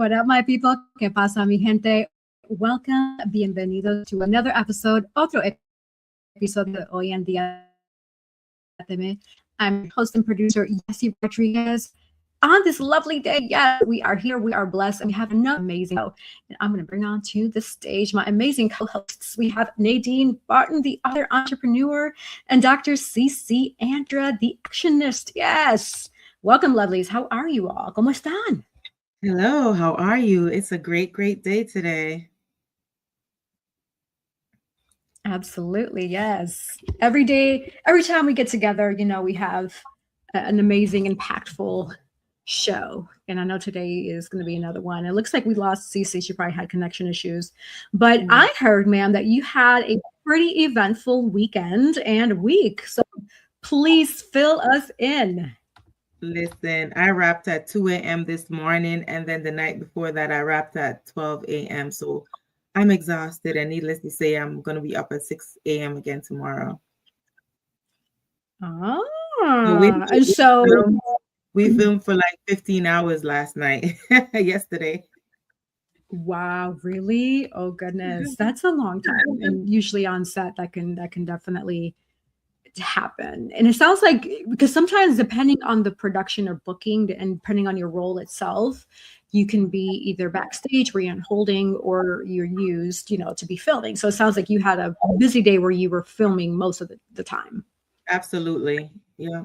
What up, my people? ¿Qué pasa, mi gente? Welcome, bienvenidos to another episode, otro episodio de Hoy En Día TV. I'm your host and producer, Yessi Rodriguez. On this lovely day, yes, we are here, we are blessed, and we have another amazing show. And I'm going to bring on to the stage my amazing co-hosts. We have Nadine Barton, the other entrepreneur, and Dr. CC Andra, the actionist. Yes. Welcome, lovelies. How are you all? ¿Cómo están? Hello, how are you? It's a great day today. Absolutely, yes. Every day, every time we get together, you know, we have an amazing, impactful show. And I know today is going to be another one. It looks like we lost Cece. She probably had connection issues. But I heard, ma'am, that you had a pretty eventful weekend and week. So please fill us in. Listen, I wrapped at 2 a.m. this morning, and then the night before that, I wrapped at 12 a.m. So I'm exhausted, and needless to say, I'm going to be up at 6 a.m. again tomorrow. And so we filmed for like 15 hours last night, yesterday. Wow, really? Oh goodness, that's a long time. And usually on set, that can definitely happen. And it sounds like, because sometimes depending on the production or booking and depending on your role itself, you can be either backstage where you're holding or you're used, you know, to be filming. So it sounds like you had a busy day where you were filming most of the time. Absolutely. Yeah.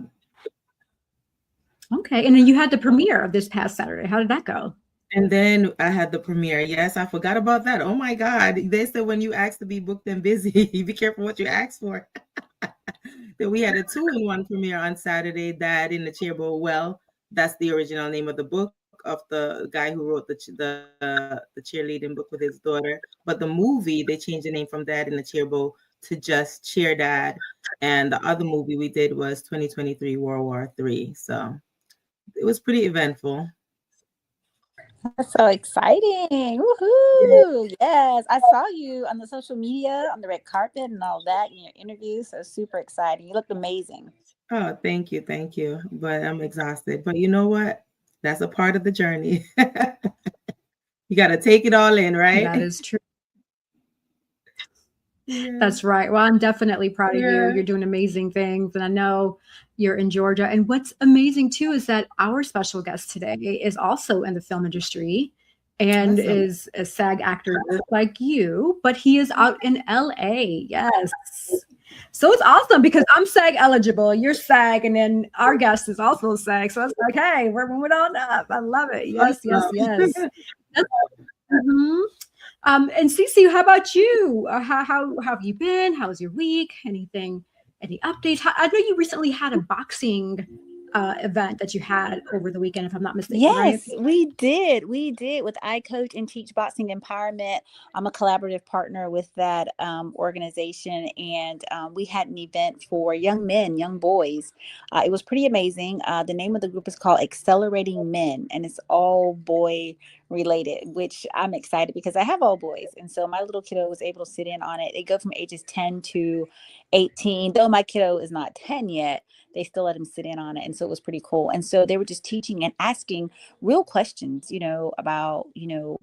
Okay. And then you had the premiere of this past Saturday. How did that go? And then I had the premiere. Yes, I forgot about that. Oh my God. They said when you ask to be booked and busy, be careful what you ask for. Then we had a 2-in-1 premiere on Saturday, Dad in the Chairboat Well. That's the original name of the book of the guy who wrote the cheerleading book with his daughter. But the movie, they changed the name from Dad in the Chairboat to just Cheer Dad. And the other movie we did was 2023 World War III. So it was pretty eventful. That's so exciting. Woohoo. Yes. I saw you on the social media, on the red carpet and all that in your interview. So super exciting. You looked amazing. Oh, thank you. Thank you. But I'm exhausted. But you know what? That's a part of the journey. You got to take it all in, right? That is true. Yeah. That's right. Well, I'm definitely proud of you. You're doing amazing things. And I know you're in Georgia. And what's amazing too is that our special guest today is also in the film industry and is a SAG actor like you, but he is out in LA. Yes. So it's awesome because I'm SAG eligible, you're SAG, and then our guest is also SAG. So it's like, hey, we're moving on up. I love it. Yes. And Cece, how about you? How have you been? How's your week? Any updates? I know you recently had a boxing event that you had over the weekend, if I'm not mistaken. Yes, right? we did with I Coach and Teach Boxing Empowerment. I'm a collaborative partner with that organization, and we had an event for young men, young boys. It was pretty amazing. The name of the group is called Accelerating Men, and it's all boy related, which I'm excited because I have all boys. And so my little kiddo was able to sit in on it. They go from ages 10 to 18, though my kiddo is not 10 yet. They still let him sit in on it. And so it was pretty cool. And so they were just teaching and asking real questions, you know, about, you know,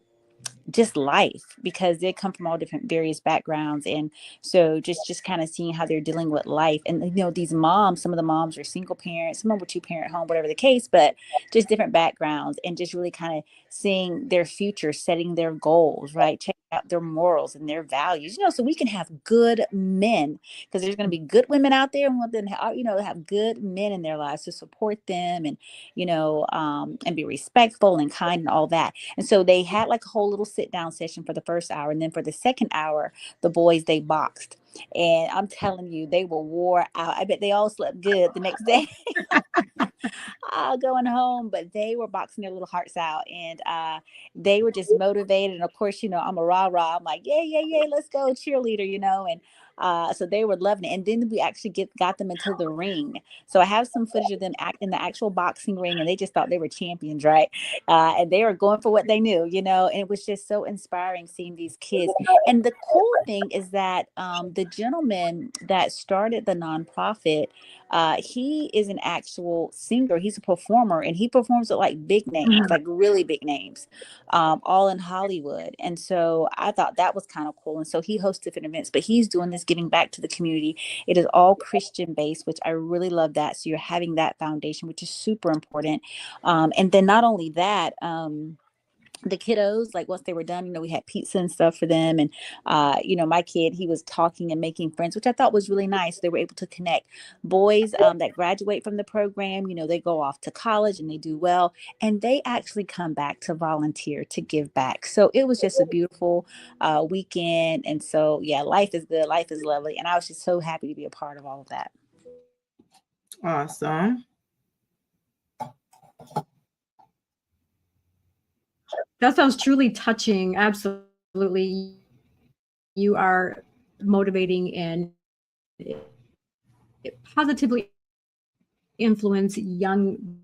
just life, because they come from all different various backgrounds. And so just kind of seeing how they're dealing with life. And, you know, these moms, some of the moms are single parents, some of them were 2-parent home, whatever the case, but just different backgrounds, and just really kind of seeing their future, setting their goals, right? Checking out their morals and their values, you know, so we can have good men, because there's going to be good women out there, and we want them to, you know, have good men in their lives to support them, and, you know, and be respectful and kind and all that. And so they had like a whole little sit down session for the first hour. And then for the second hour, the boys, they boxed. And I'm telling you, they were wore out. I bet they all slept good the next day. Going home, but they were boxing their little hearts out, and they were just motivated. And of course, you know, I'm a rah-rah. I'm like, yeah, let's go, cheerleader, you know. And so they were loving it. And then we actually got them into the ring. So I have some footage of them in the actual boxing ring, and they just thought they were champions, right? And they were going for what they knew, you know. And it was just so inspiring seeing these kids. And the cool thing is that the gentleman that started the nonprofit, He is an actual singer. He's a performer, and he performs with like big names, like really big names, all in Hollywood. And so I thought that was kind of cool. And so he hosts different events, but he's doing this giving back to the community. It is all Christian based, which I really love that. So you're having that foundation, which is super important. And then not only that, the kiddos, like once they were done, we had pizza and stuff for them. And, my kid, he was talking and making friends, which I thought was really nice. They were able to connect. Boys that graduate from the program, they go off to college and they do well. And they actually come back to volunteer, to give back. So it was just a beautiful weekend. And so, yeah, life is good. Life is lovely. And I was just so happy to be a part of all of that. Awesome. That sounds truly touching. Absolutely. You are motivating and positively influence young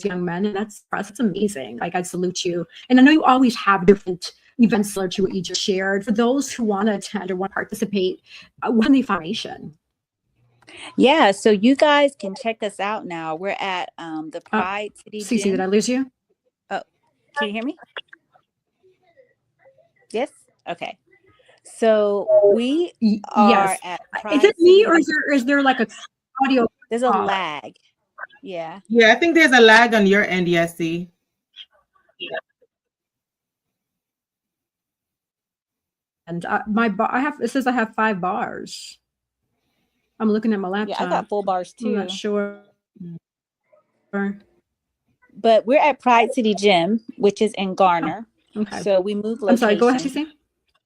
men. And that's amazing. Like, I salute you. And I know you always have different events similar to what you just shared. For those who want to attend or want to participate, when can they find information? Yeah, so you guys can check us out now. We're at the Pride City Cece, Gym. did I lose you? Can you hear me? Yes? Okay. So we are at Pride Is it me, City. or is there like a audio? There's a lag. Yeah. Yeah, I think there's a lag on your end, Yessie. And it says I have 5 bars. I'm looking at my laptop. Yeah, I got full bars too. I'm not sure. But we're at Pride City Gym, which is in Garner. Okay. So we moved location. I'm sorry, go ahead, Cece.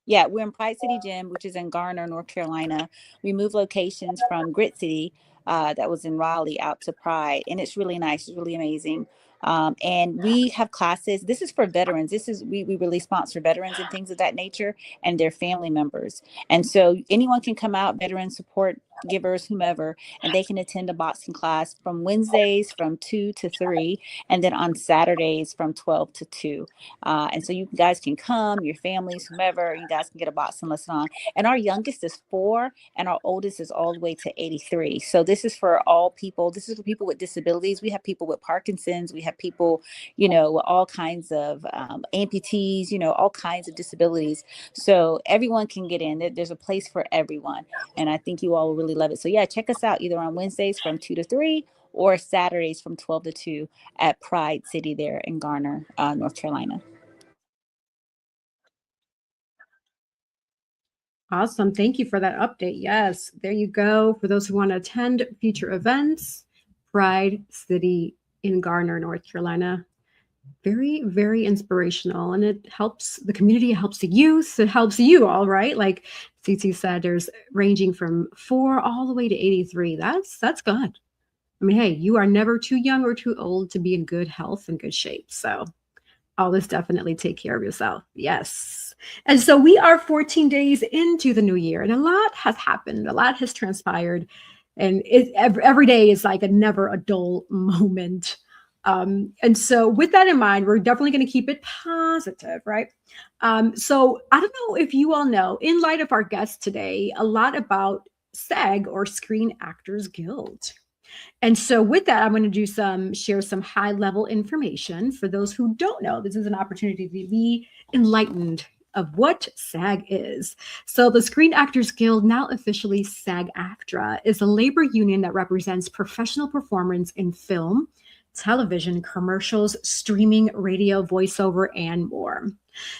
Yeah, we're in Pride City Gym, which is in Garner, North Carolina. We moved locations from Grit City, that was in Raleigh, out to Pride. And it's really nice. It's really amazing. And we have classes. This is for veterans. We really sponsor veterans and things of that nature and their family members. And so anyone can come out, veteran support givers, whomever, and they can attend a boxing class from Wednesdays from 2 to 3, and then on Saturdays from 12 to 2. And so you guys can come, your families, whomever, you guys can get a boxing lesson on. And our youngest is 4, and our oldest is all the way to 83. So this is for all people. This is for people with disabilities. We have people with Parkinson's. We have people, with all kinds of amputees, all kinds of disabilities. So everyone can get in. There's a place for everyone. And I think you all will really love it. So yeah, check us out either on Wednesdays from 2 to 3 or Saturdays from 12 to 2 at Pride City there in Garner, North Carolina. Awesome. Thank you for that update. Yes, there you go. For those who want to attend future events, Pride City in Garner, North Carolina. Very, very inspirational. And it helps the community, it helps the youth, it helps you all, right? Like Cece said, there's ranging from 4 all the way to 83. That's good. I mean, hey, you are never too young or too old to be in good health and good shape. So always definitely take care of yourself. Yes. And so we are 14 days into the new year, and a lot has happened. A lot has transpired. And every day is like a never a dull moment. And so with that in mind, we're definitely going to keep it positive, right? So I don't know if you all know, in light of our guest today, a lot about SAG, or Screen Actors Guild. And so with that, I'm going to share some high level information for those who don't know. This is an opportunity to be enlightened of what SAG is. So the Screen Actors Guild, now officially SAG-AFTRA, is a labor union that represents professional performers in film, television, commercials, streaming, radio, voiceover, and more.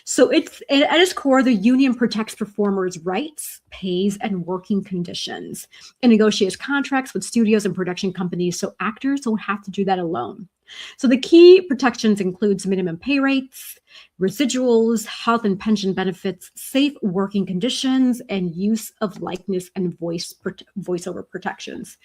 So at its core, the union protects performers' rights, pays, and working conditions, and negotiates contracts with studios and production companies so actors don't have to do that alone. So the key protections includes minimum pay rates, residuals, health and pension benefits, safe working conditions, and use of likeness and voiceover protections.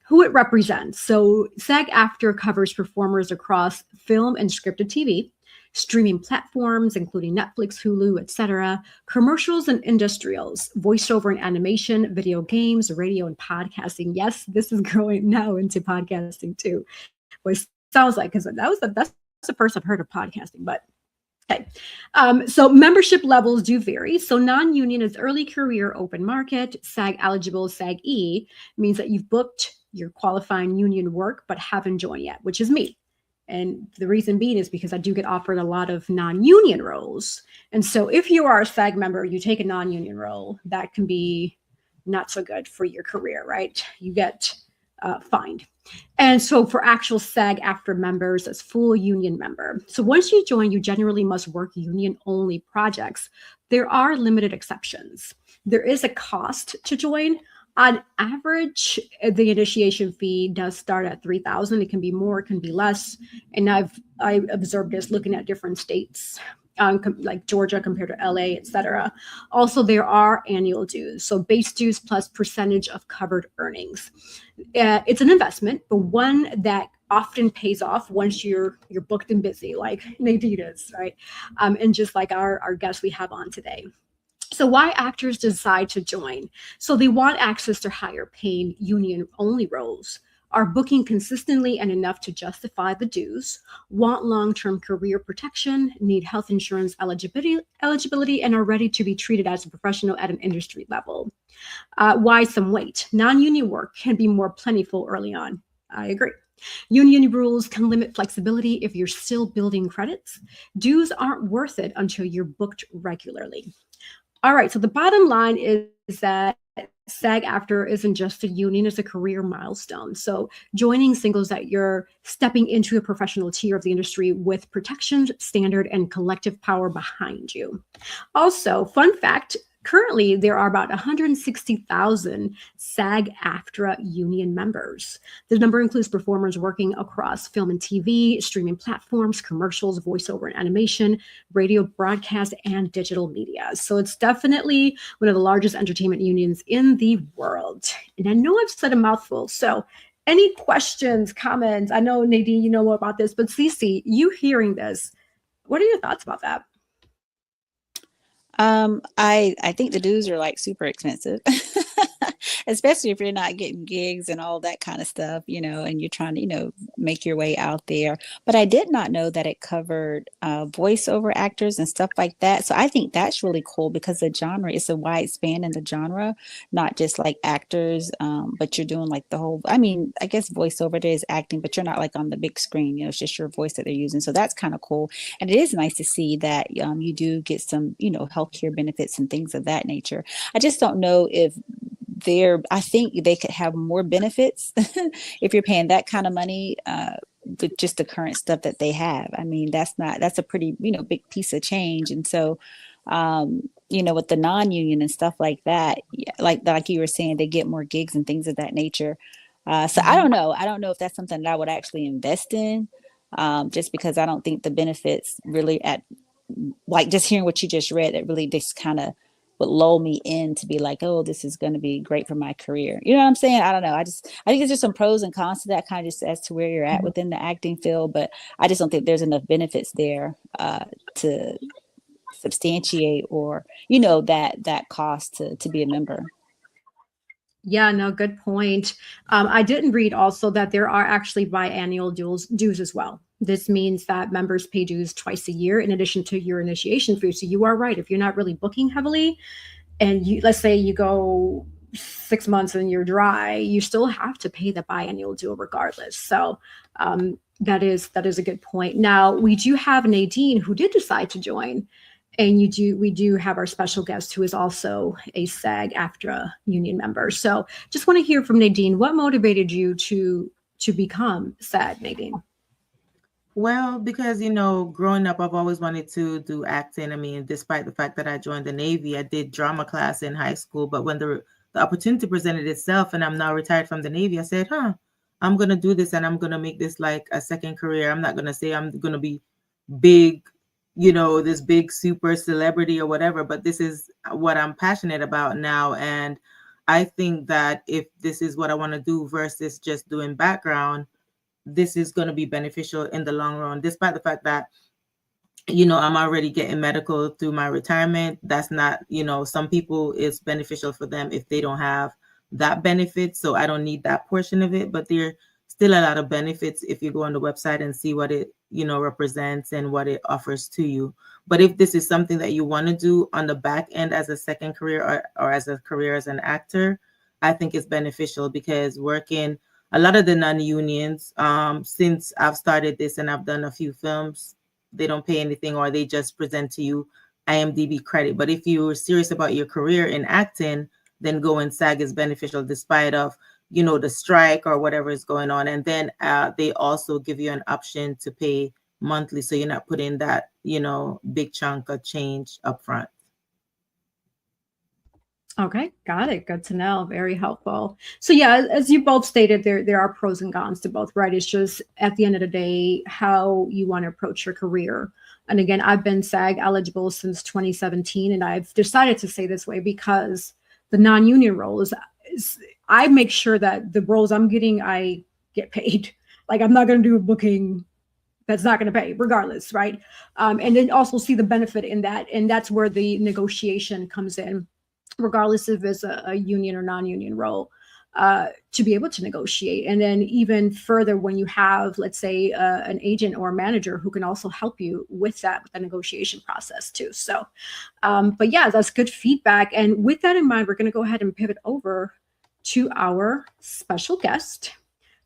Who it represents. So SAG-AFTRA covers performers across film and scripted TV, streaming platforms, including Netflix, Hulu, etc., commercials and industrials, voiceover and animation, video games, radio, and podcasting. Yes, this is growing now into podcasting too. Well, it sounds like, because that's the first I've heard of podcasting, but okay. So membership levels do vary. So non-union is early career open market. SAG eligible, SAG-E means that you've booked you're qualifying union work, but haven't joined yet, which is me. And the reason being is because I do get offered a lot of non-union roles. And so if you are a SAG member, you take a non-union role, that can be not so good for your career, right? You get fined. And so for actual SAG-AFTRA members, as full union member. So once you join, you generally must work union-only projects. There are limited exceptions. There is a cost to join. On average, the initiation fee does start at $3,000. It can be more, it can be less. And I observed this looking at different states, like Georgia compared to LA, et cetera. Also, there are annual dues. So base dues plus percentage of covered earnings. It's an investment, but one that often pays off once you're booked and busy, like Nadine is, right? And just like our guest we have on today. So why actors decide to join? So they want access to higher paying union only roles, are booking consistently and enough to justify the dues, want long-term career protection, need health insurance eligibility, and are ready to be treated as a professional at an industry level. Why some wait? Non-union work can be more plentiful early on. I agree. Union rules can limit flexibility if you're still building credits. Dues aren't worth it until you're booked regularly. All right, so the bottom line is that SAG-AFTRA isn't just a union, it's a career milestone. So joining signals that you're stepping into a professional tier of the industry with protection, standard, and collective power behind you. Also, fun fact, currently there are about 160,000 SAG-AFTRA union members. The number includes performers working across film and TV, streaming platforms, commercials, voiceover and animation, radio broadcast, and digital media. So it's definitely one of the largest entertainment unions in the world. And I know I've said a mouthful, so any questions, comments? I know, Nadine, you know more about this, but Cece, you hearing this, what are your thoughts about that? I think the dues are like super expensive, especially if you're not getting gigs and all that kind of stuff, and you're trying to, make your way out there. But I did not know that it covered voiceover actors and stuff like that. So I think that's really cool because the genre is a wide span in the genre, not just like actors, but you're doing like the whole, I guess voiceover there is acting, but you're not like on the big screen, it's just your voice that they're using. So that's kind of cool. And it is nice to see that you do get some, healthcare benefits and things of that nature. I just don't know if I think they could have more benefits if you're paying that kind of money with just the current stuff that they have. That's a pretty, big piece of change. And so, with the non-union and stuff like that, like you were saying, they get more gigs and things of that nature. So I don't know. I don't know if that's something that I would actually invest in, just because I don't think the benefits really like just hearing what you just read, it really just kind of would lull me in to be like, oh, this is going to be great for my career. You know what I'm saying? I don't know. I think there's just some pros and cons to that, kind of just as to where you're at within the acting field. But I just don't think there's enough benefits there to substantiate or, that cost to be a member. Yeah, no, good point. I didn't read also that there are actually biannual dues as well. This means that members pay dues twice a year in addition to your initiation fee. So you are right. If you're not really booking heavily and let's say you go 6 months and you're dry, you still have to pay the biannual due regardless. So that is a good point. Now, we do have Nadine who did decide to join. And we do have our special guest who is also a SAG-AFTRA union member. So just want to hear from Nadine. What motivated you to become SAG, Nadine? Well, because, growing up, I've always wanted to do acting. Despite the fact that I joined the Navy, I did drama class in high school. But when the opportunity presented itself and I'm now retired from the Navy, I said, I'm going to do this and I'm going to make this like a second career. I'm not going to say I'm going to be big, this big super celebrity or whatever, but this is what I'm passionate about now. And I think that if this is what I want to do versus just doing background, this is going to be beneficial in the long run, despite the fact that, I'm already getting medical through my retirement. That's not, some people it's beneficial for them if they don't have that benefit. So I don't need that portion of it, but there still a lot of benefits if you go on the website and see what it, represents and what it offers to you. But if this is something that you want to do on the back end as a second career or as a career as an actor, I think it's beneficial because working a lot of the non-unions, since I've started this and I've done a few films, they don't pay anything, or they just present to you IMDb credit. But if you're serious about your career in acting, then going SAG is beneficial despite of, you know, the strike or whatever is going on. And then they also give you an option to pay monthly, so you're not putting that, you know, big chunk of change up front. Okay, got it. Good to know. Very helpful. So yeah, as you both stated, there are pros and cons to both, right? It's just at the end of the day, how you want to approach your career. And again, I've been SAG eligible since 2017, and I've decided to stay this way because the non-union role is I make sure that the roles I'm getting, I get paid. Like, I'm not going to do a booking that's not going to pay regardless, right? And then also see the benefit in that. And that's where the negotiation comes in, regardless if it's a union or non-union role, to be able to negotiate. And then even further, when you have, let's say, an agent or a manager who can also help you with that, with the negotiation process too. So, but yeah, that's good feedback. And with that in mind, we're going to go ahead and pivot over to our special guest,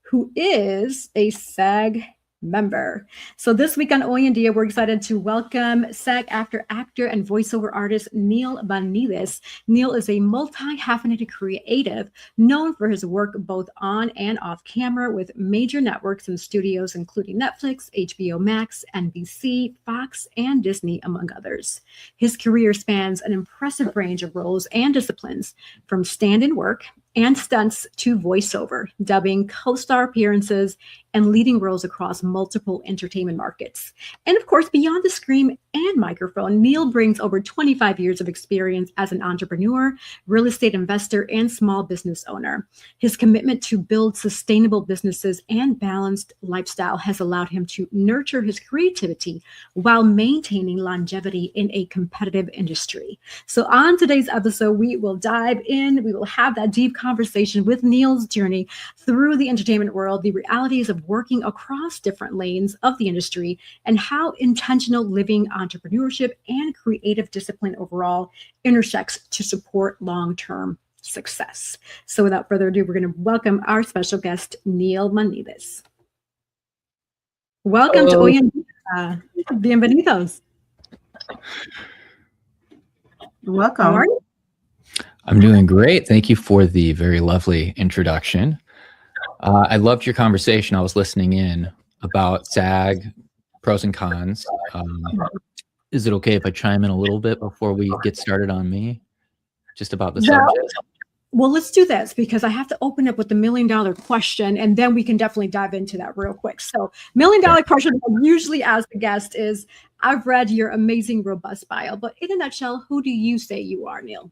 who is a SAG member. So this week on Hoy En Día, we're excited to welcome SAG-AFTRA actor and voiceover artist Neil Vanides. Neil is a multi-hyphenated creative known for his work both on and off camera with major networks and studios including Netflix, HBO Max, NBC, Fox, and Disney, among others. His career spans an impressive range of roles and disciplines, from stand-in work and stunts to voiceover, dubbing, co-star appearances, and leading roles across multiple entertainment markets. And of course, beyond the screen and microphone, Neil brings over 25 years of experience as an entrepreneur, real estate investor, and small business owner. His commitment to build sustainable businesses and balanced lifestyle has allowed him to nurture his creativity while maintaining longevity in a competitive industry. So on today's episode, we will dive in. We will have that deep conversation with Neil's journey through the entertainment world, the realities of working across different lanes of the industry, and how intentional living, entrepreneurship, and creative discipline overall intersects to support long-term success. So without further ado, we're going to welcome our special guest, Neil Vanides. Welcome to Hoy En Día. Bienvenidos. Welcome. How are you? I'm doing great. Thank you for the very lovely introduction. I loved your conversation. I was listening in about SAG, pros and cons. Is it okay if I chime in a little bit before we get started on me? Just about the subject? Well, let's do this, because I have to open up with the $1 million question, and then we can definitely dive into that real quick. So $1 million question I usually ask the guest is, I've read your amazing, robust bio, but in a nutshell, who do you say you are, Neil?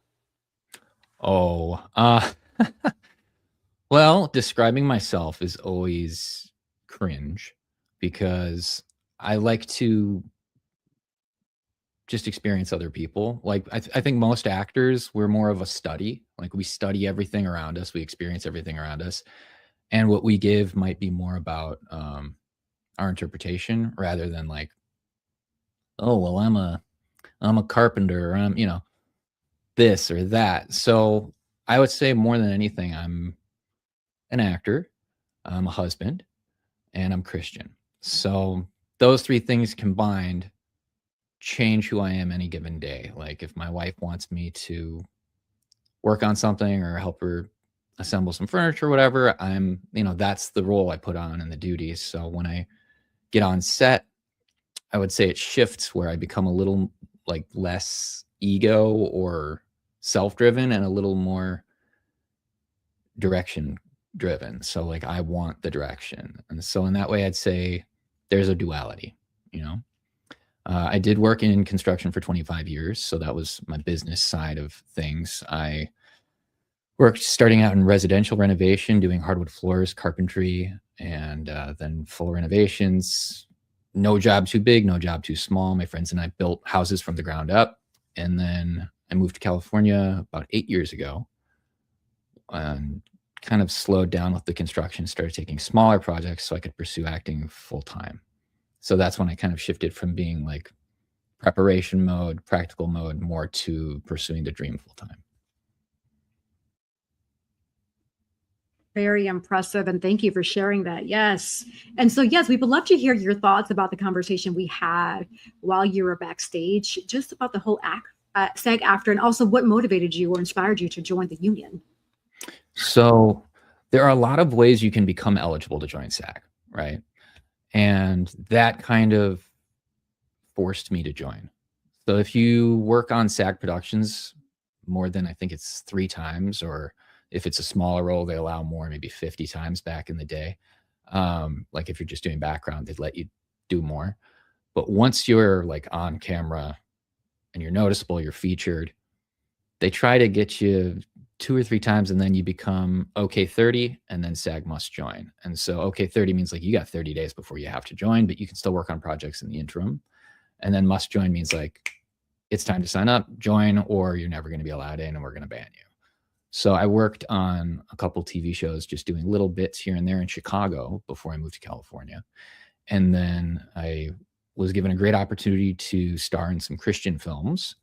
Oh, well, describing myself is always cringe because I like to just experience other people. Like, I think most actors, we're more of a study. Like, we study everything around us. We experience everything around us. And what we give might be more about our interpretation rather than like, oh, well, I'm a carpenter, or I'm, you know, this or that. So I would say more than anything, I'm an actor, I'm a husband, and I'm Christian. So those three things combined change who I am any given day. Like, if my wife wants me to work on something or help her assemble some furniture or whatever, I'm, you know, that's the role I put on and the duties. So when I get on set, I would say it shifts where I become a little like less ego or self-driven and a little more direction driven. So like, I want the direction. And so in that way, I'd say there's a duality, you know. I did work in construction for 25 years. So that was my business side of things. I worked starting out in residential renovation, doing hardwood floors, carpentry, and then full renovations. No job too big, no job too small. My friends and I built houses from the ground up. And then I moved to California about 8 years ago and kind of slowed down with the construction, started taking smaller projects so I could pursue acting full time. So that's when I kind of shifted from being like preparation mode, practical mode, more to pursuing the dream full time. Very impressive. And thank you for sharing that. Yes. And so, yes, we would love to hear your thoughts about the conversation we had while you were backstage, just about the whole SAG-AFTRA, and also what motivated you or inspired you to join the union. So there are a lot of ways you can become eligible to join SAG, right? And that kind of forced me to join. So if you work on SAG productions more than, I think it's 3 times, or if it's a smaller role, they allow more, maybe 50 times back in the day. Like if you're just doing background, they'd let you do more. But once you're like on camera and you're noticeable, you're featured, they try to get you 2 or 3 times, and then you become OK 30, and then SAG must join. And so OK 30 means like you got 30 days before you have to join, but you can still work on projects in the interim. And then must join means like it's time to sign up, join, or you're never going to be allowed in and we're going to ban you. So I worked on a couple TV shows, just doing little bits here and there in Chicago before I moved to California. And then I was given a great opportunity to star in some Christian films,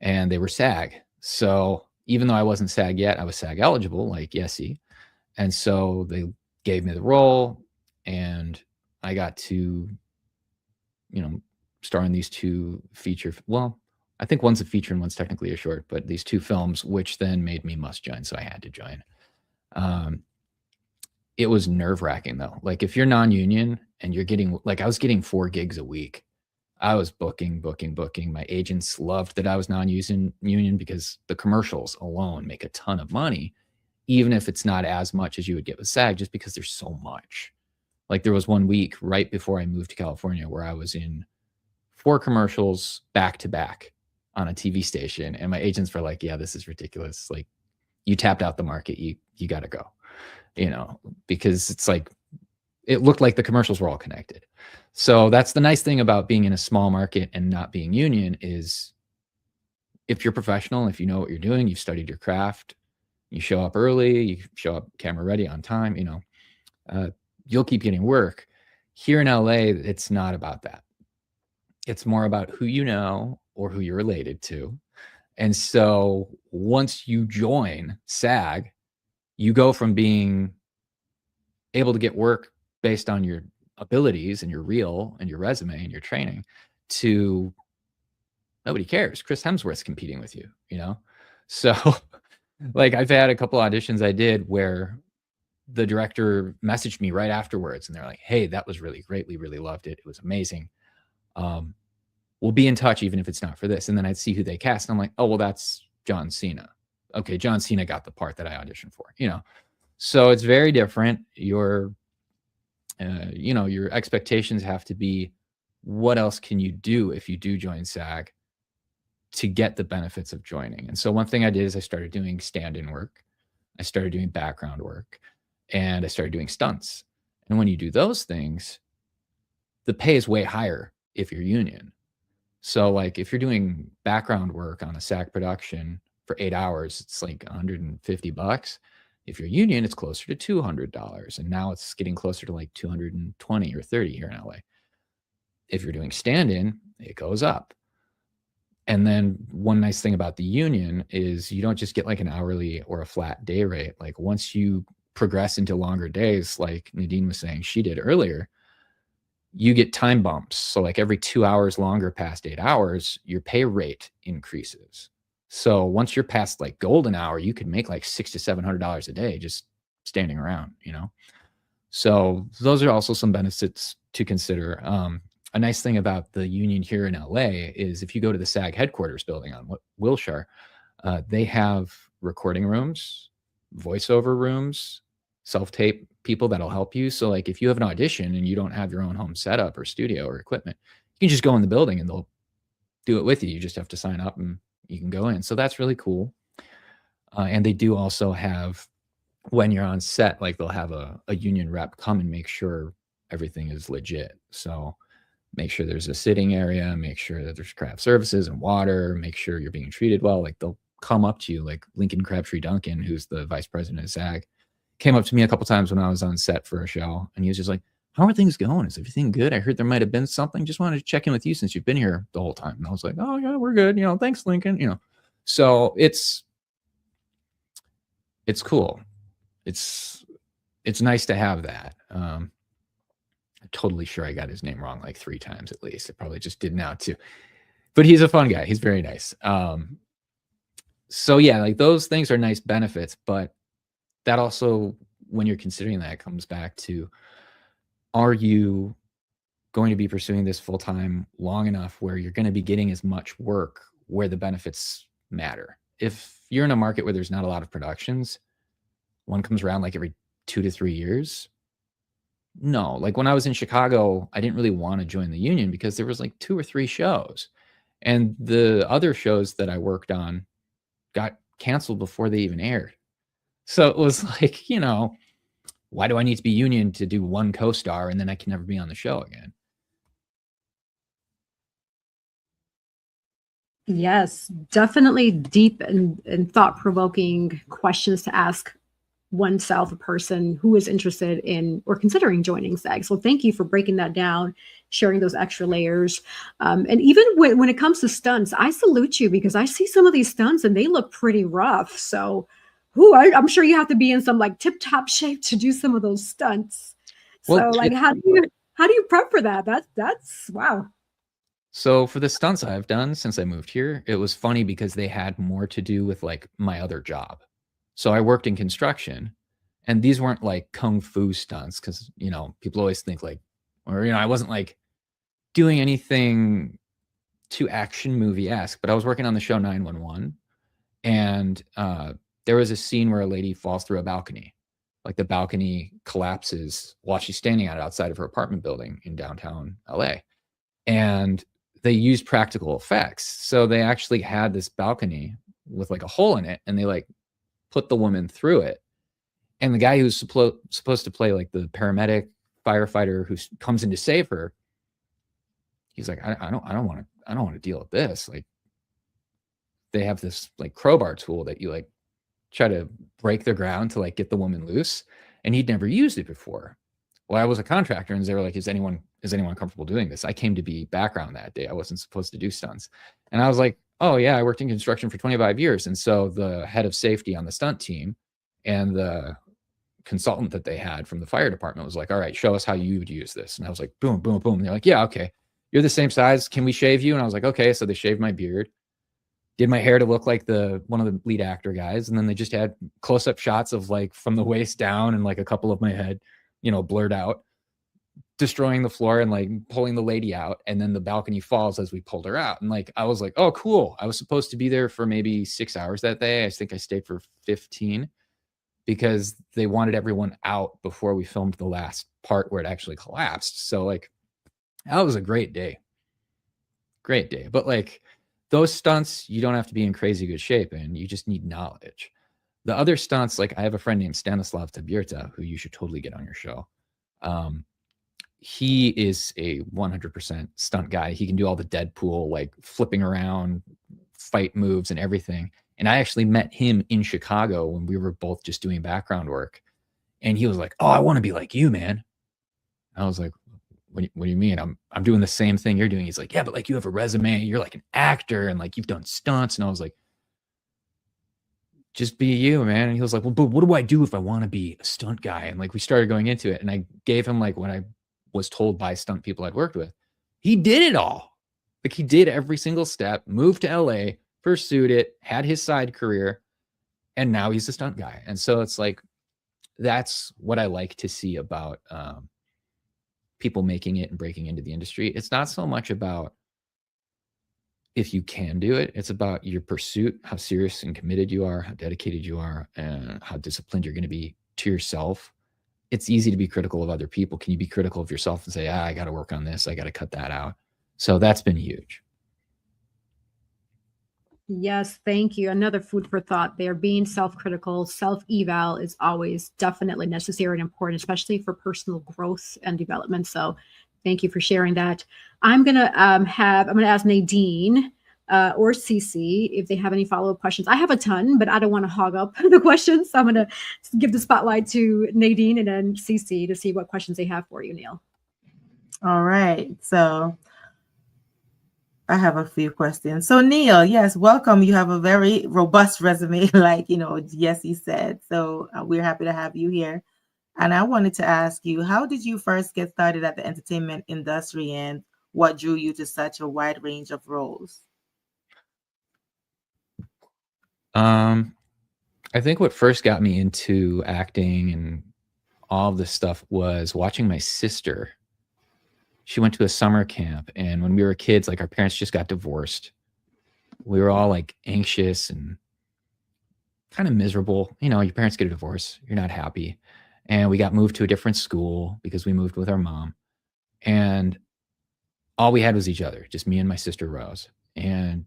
and they were SAG. So even though I wasn't SAG yet, I was SAG eligible, like Yessie. And so they gave me the role, and I got to, star in these 2 feature, well, I think one's a feature and one's technically a short, but these 2 films, which then made me must join. So I had to join. It was nerve-wracking though. Like if you're non-union and you're getting, like I was getting 4 gigs a week. I was booking. My agents loved that I was non-union because the commercials alone make a ton of money, even if it's not as much as you would get with SAG, just because there's so much. Like there was one week right before I moved to California where I was in 4 commercials back to back on a TV station. And my agents were like, yeah, this is ridiculous. Like you tapped out the market. You got to go, because it's like, it looked like the commercials were all connected. So that's the nice thing about being in a small market and not being union is if you're professional, if you know what you're doing, you've studied your craft, you show up early, you show up camera ready on time, you'll keep getting work. Here in LA, it's not about that. It's more about who you know or who you're related to. And so once you join SAG, you go from being able to get work based on your abilities and your reel and your resume and your training to nobody cares. Chris Hemsworth's competing with you, So like I've had a couple auditions I did where the director messaged me right afterwards and they're like, hey, that was really great. We really loved it. It was amazing. We'll be in touch even if it's not for this. And then I'd see who they cast. And I'm like, oh, well, that's John Cena. Okay, John Cena got the part that I auditioned for, So it's very different. Your expectations have to be, what else can you do if you do join SAG to get the benefits of joining? And so one thing I did is I started doing stand-in work. I started doing background work, and I started doing stunts. And when you do those things, the pay is way higher if you're union. So like if you're doing background work on a SAG production for 8 hours, it's like $150. If you're union, it's closer to $200. And now it's getting closer to like 220 or 30 here in LA. If you're doing stand-in, it goes up. And then one nice thing about the union is you don't just get like an hourly or a flat day rate. Like once you progress into longer days, like Nadine was saying she did earlier, you get time bumps. So like every 2 hours longer past 8 hours, your pay rate increases. So once you're past like golden hour, you could make like $600 to $700 a day just standing around, So those are also some benefits to consider. A nice thing about the union here in LA is if you go to the SAG headquarters building on Wilshire, they have recording rooms, voiceover rooms, self-tape people that'll help you. So like if you have an audition and you don't have your own home setup or studio or equipment, you can just go in the building and they'll do it with you. You just have to sign up and you can go in. So that's really cool. And they do also have, when you're on set, like they'll have a union rep come and make sure everything is legit. So make sure there's a sitting area, make sure that there's craft services and water, make sure you're being treated well. Like they'll come up to you, like Lincoln Crabtree Duncan, who's the vice president of SAG, came up to me a couple times when I was on set for a show. And he was just like, how are things going? Is everything good? I heard there might've been something. Just wanted to check in with you since you've been here the whole time. And I was like, oh yeah, we're good. Thanks, Lincoln, So it's cool. It's it's nice to have that. I'm totally sure I got his name wrong like 3 times at least. I probably just did now too. But he's a fun guy. He's very nice. So yeah, like those things are nice benefits, but that also, when you're considering that, comes back to, are you going to be pursuing this full time long enough where you're going to be getting as much work where the benefits matter? If you're in a market where there's not a lot of productions, one comes around like every 2 to 3 years. No, like when I was in Chicago, I didn't really want to join the union because there was like 2 or 3 shows, and the other shows that I worked on got canceled before they even aired. So it was like, you know, why do I need to be union to do 1 co-star and then I can never be on the show again? Yes, definitely deep and thought-provoking questions to ask oneself, a person who is interested in or considering joining SAG. So thank you for breaking that down, sharing those extra layers. And even when it comes to stunts, I salute you, because I see some of these stunts and they look pretty rough. So I'm sure you have to be in some like tip-top shape to do some of those stunts. Well, so like, how do you prep for that? That's wow. So for the stunts I've done since I moved here, it was funny because they had more to do with like my other job. So I worked in construction, and these weren't like kung fu stunts, because, you know, people always think like, or, you know, I wasn't like doing anything too action movie-esque, but I was working on the show 911, and there was a scene where a lady falls through a balcony. Like the balcony collapses while she's standing on it outside of her apartment building in downtown LA. And they used practical effects. So they actually had this balcony with like a hole in it, and they like put the woman through it. And the guy who's supposed to play like the paramedic firefighter who comes in to save her, he's like, I don't want to deal with this. Like, they have this like crowbar tool that you like try to break the ground to like get the woman loose, and he'd never used it before. Well, I was a contractor, and they were like, is anyone comfortable doing this? I came to be background that day. I wasn't supposed to do stunts. And I was like, oh yeah, I worked in construction for 25 years. And so the head of safety on the stunt team and the consultant that they had from the fire department was like, all right, show us how you would use this. And I was like, boom, boom, boom. And they're like, yeah, okay. You're the same size. Can we shave you? And I was like, okay. So they shaved my beard, did my hair to look like one of the lead actor guys. And then they just had close-up shots of like from the waist down and like a couple of my head, you know, blurred out, destroying the floor and like pulling the lady out. And then the balcony falls as we pulled her out. And like, I was like, oh, cool. I was supposed to be there for maybe 6 hours that day. I think I stayed for 15 because they wanted everyone out before we filmed the last part where it actually collapsed. So like, that was a great day. Great day. But like those stunts, you don't have to be in crazy good shape, and you just need knowledge. The other stunts, like I have a friend named Stanislav Tabirta, who you should totally get on your show. He is a 100% stunt guy. He can do all the Deadpool, like flipping around, fight moves and everything. And I actually met him in Chicago when we were both just doing background work. And he was like, oh, I want to be like you, man. I was like, what do you mean? I'm doing the same thing you're doing. He's like, yeah, but like you have a resume. You're like an actor and like you've done stunts. And I was like, just be you, man. And he was like, well, but what do I do if I want to be a stunt guy? And like we started going into it, and I gave him like what I was told by stunt people I'd worked with. He did it all. Like he did every single step, moved to LA, pursued it, had his side career, and now he's a stunt guy. And so it's like, that's what I like to see about people making it and breaking into the industry. It's not so much about if you can do it, it's about your pursuit, how serious and committed you are, how dedicated you are, and how disciplined you're going to be to yourself. It's easy to be critical of other people. Can you be critical of yourself and say, I got to work on this, I got to cut that out? So that's been huge. Yes, thank you. Another food for thought there. Being self-critical, self-eval is always definitely necessary and important, especially for personal growth and development. So thank you for sharing that. I'm gonna ask Nadine or Cece if they have any follow-up questions. I have a ton, but I don't want to hog up the questions. So I'm gonna give the spotlight to Nadine and then Cece to see what questions they have for you, Neil. All right. So I have a few questions. So Neil, yes, welcome. You have a very robust resume, like, Jesse said. So we're happy to have you here. And I wanted to ask you, how did you first get started at the entertainment industry, and what drew you to such a wide range of roles? I think what first got me into acting and all of this stuff was watching my sister. She went to a summer camp, and when we were kids, like our parents just got divorced. We were all like anxious and kind of miserable. You know, your parents get a divorce, you're not happy. And we got moved to a different school because we moved with our mom. And all we had was each other, just me and my sister Rose. And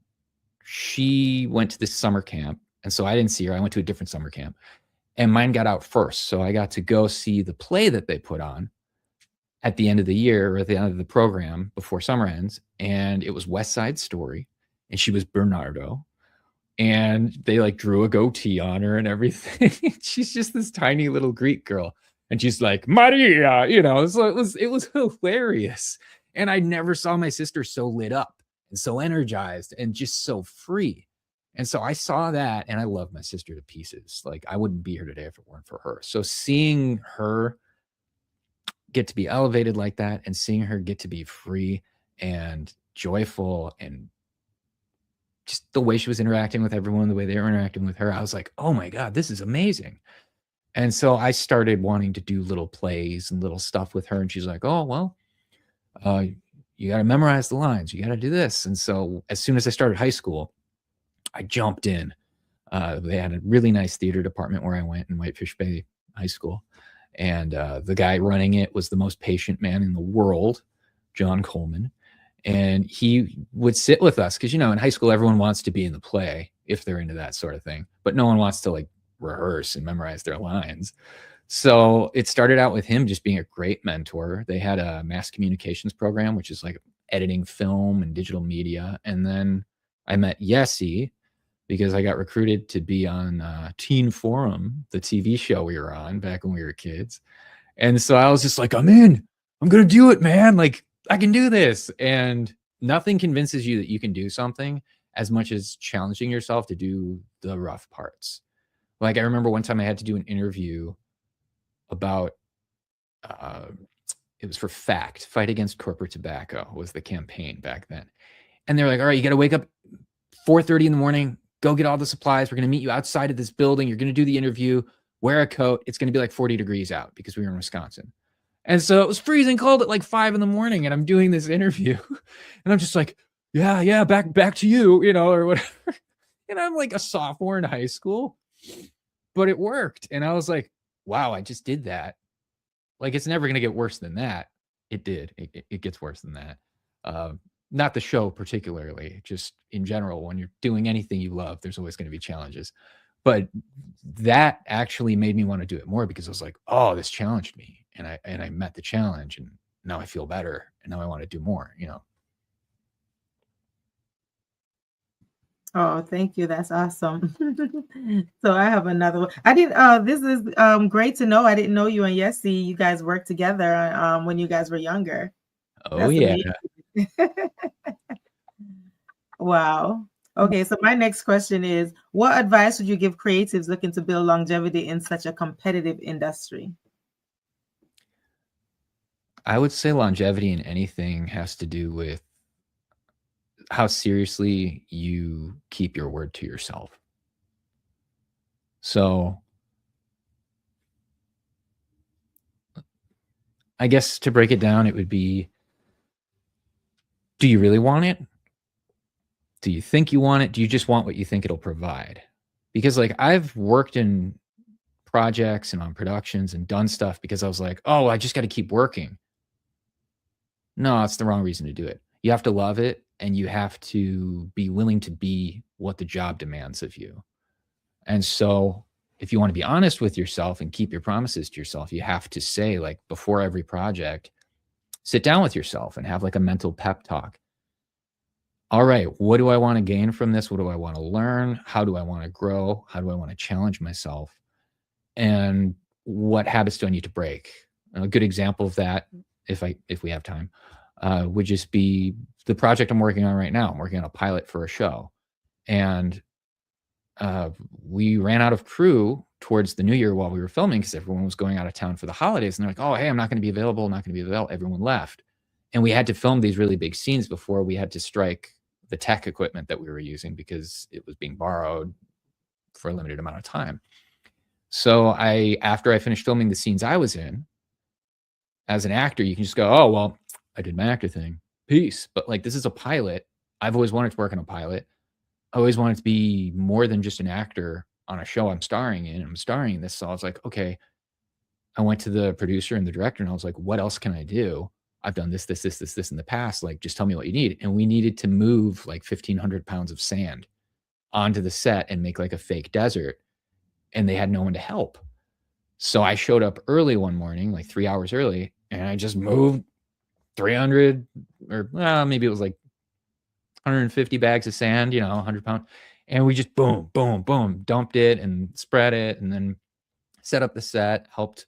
she went to this summer camp. And so I didn't see her. I went to a different summer camp. And mine got out first. So I got to go see the play that they put on at the end of the year, or at the end of the program before summer ends. And it was West Side Story. And she was Bernardo. And they like drew a goatee on her and everything. She's just this tiny little Greek girl. And she's like, Maria, you know, so it was hilarious. And I never saw my sister so lit up and so energized and just so free. And so I saw that, and I love my sister to pieces. Like, I wouldn't be here today if it weren't for her. So seeing her get to be elevated like that, and seeing her get to be free and joyful, and just the way she was interacting with everyone, the way they were interacting with her, I was like, oh my God, this is amazing. And so I started wanting to do little plays and little stuff with her. And she's like, oh, well, you got to memorize the lines. You got to do this. And so as soon as I started high school, I jumped in. They had a really nice theater department where I went in Whitefish Bay High School. And the guy running it was the most patient man in the world, John Coleman. And he would sit with us because, you know, in high school, everyone wants to be in the play if they're into that sort of thing. But no one wants to like rehearse and memorize their lines. So it started out with him just being a great mentor. They had a mass communications program, which is like editing film and digital media. And then I met Yessie because I got recruited to be on Teen Forum, the TV show we were on back when we were kids. And so I was just like, I'm in. I'm going to do it, man. Like, I can do this. And nothing convinces you that you can do something as much as challenging yourself to do the rough parts. Like, I remember one time I had to do an interview about, it was for FACT, Fight Against Corporate Tobacco was the campaign back then. And they're like, all right, you got to wake up 4:30 in the morning, go get all the supplies. We're going to meet you outside of this building. You're going to do the interview, wear a coat. It's going to be like 40 degrees out because we were in Wisconsin. And so it was freezing cold at like 5 a.m. and I'm doing this interview and I'm just like, yeah, back to you, you know, or whatever. And I'm like a sophomore in high school, but it worked. And I was like, wow, I just did that. Like, it's never going to get worse than that. It did. It gets worse than that. Not the show particularly, just in general, when you're doing anything you love, there's always going to be challenges. But that actually made me want to do it more because I was like, oh, this challenged me. And I met the challenge, and now I feel better, and now I want to do more, you know. Oh, thank you. That's awesome. So I have another one. I didn't, this is great to know. I didn't know you and Yessie, you guys worked together when you guys were younger. Oh, That's yeah. amazing. Wow. Okay, so my next question is, what advice would you give creatives looking to build longevity in such a competitive industry? I would say longevity in anything has to do with how seriously you keep your word to yourself. So I guess to break it down, it would be, do you really want it? Do you think you want it? Do you just want what you think it'll provide? Because like, I've worked in projects and on productions and done stuff because I was like, oh, I just got to keep working. No, it's the wrong reason to do it. You have to love it, and you have to be willing to be what the job demands of you. And so if you want to be honest with yourself and keep your promises to yourself, you have to say, like, before every project, sit down with yourself and have like a mental pep talk. All right, what do I want to gain from this? What do I want to learn? How do I want to grow? How do I want to challenge myself? And what habits do I need to break? A good example of that, if we have time, would just be the project I'm working on right now. I'm working on a pilot for a show, and we ran out of crew towards the new year while we were filming, because everyone was going out of town for the holidays, and they're like, oh, hey, I'm not going to be available. Not going to be available. Everyone left. And we had to film these really big scenes before we had to strike the tech equipment that we were using because it was being borrowed for a limited amount of time. So after I finished filming the scenes I was in, as an actor, you can just go, oh, well, I did my actor thing. Peace. But like, this is a pilot. I've always wanted to work on a pilot. I always wanted to be more than just an actor on a show I'm starring in. I'm starring in this. So I was like, okay, I went to the producer and the director and I was like, what else can I do? I've done this in the past. Like, just tell me what you need. And we needed to move like 1,500 pounds of sand onto the set and make like a fake desert. And they had no one to help. So I showed up early one morning, like 3 hours early, and I just moved 300 or maybe it was like 150 bags of sand, 100 pounds. And we just boom, boom, boom, dumped it and spread it and then set up the set, helped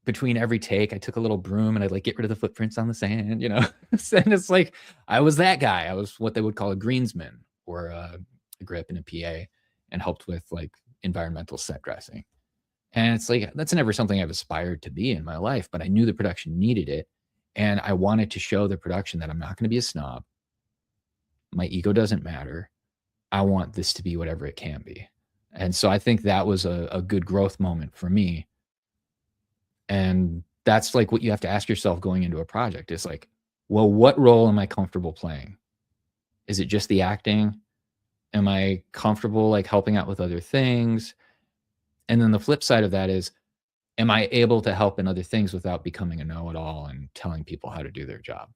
between every take. I took a little broom and I'd like get rid of the footprints on the sand, and it's like, I was that guy. I was what they would call a greensman, or I grew up in a PA and helped with like environmental set dressing. And it's like, that's never something I've aspired to be in my life, but I knew the production needed it. And I wanted to show the production that I'm not going to be a snob. My ego doesn't matter. I want this to be whatever it can be. And so I think that was a good growth moment for me. And that's like what you have to ask yourself going into a project. It's like, well, what role am I comfortable playing? Is it just the acting? Am I comfortable like helping out with other things? And then the flip side of that is, am I able to help in other things without becoming a know-it-all and telling people how to do their job?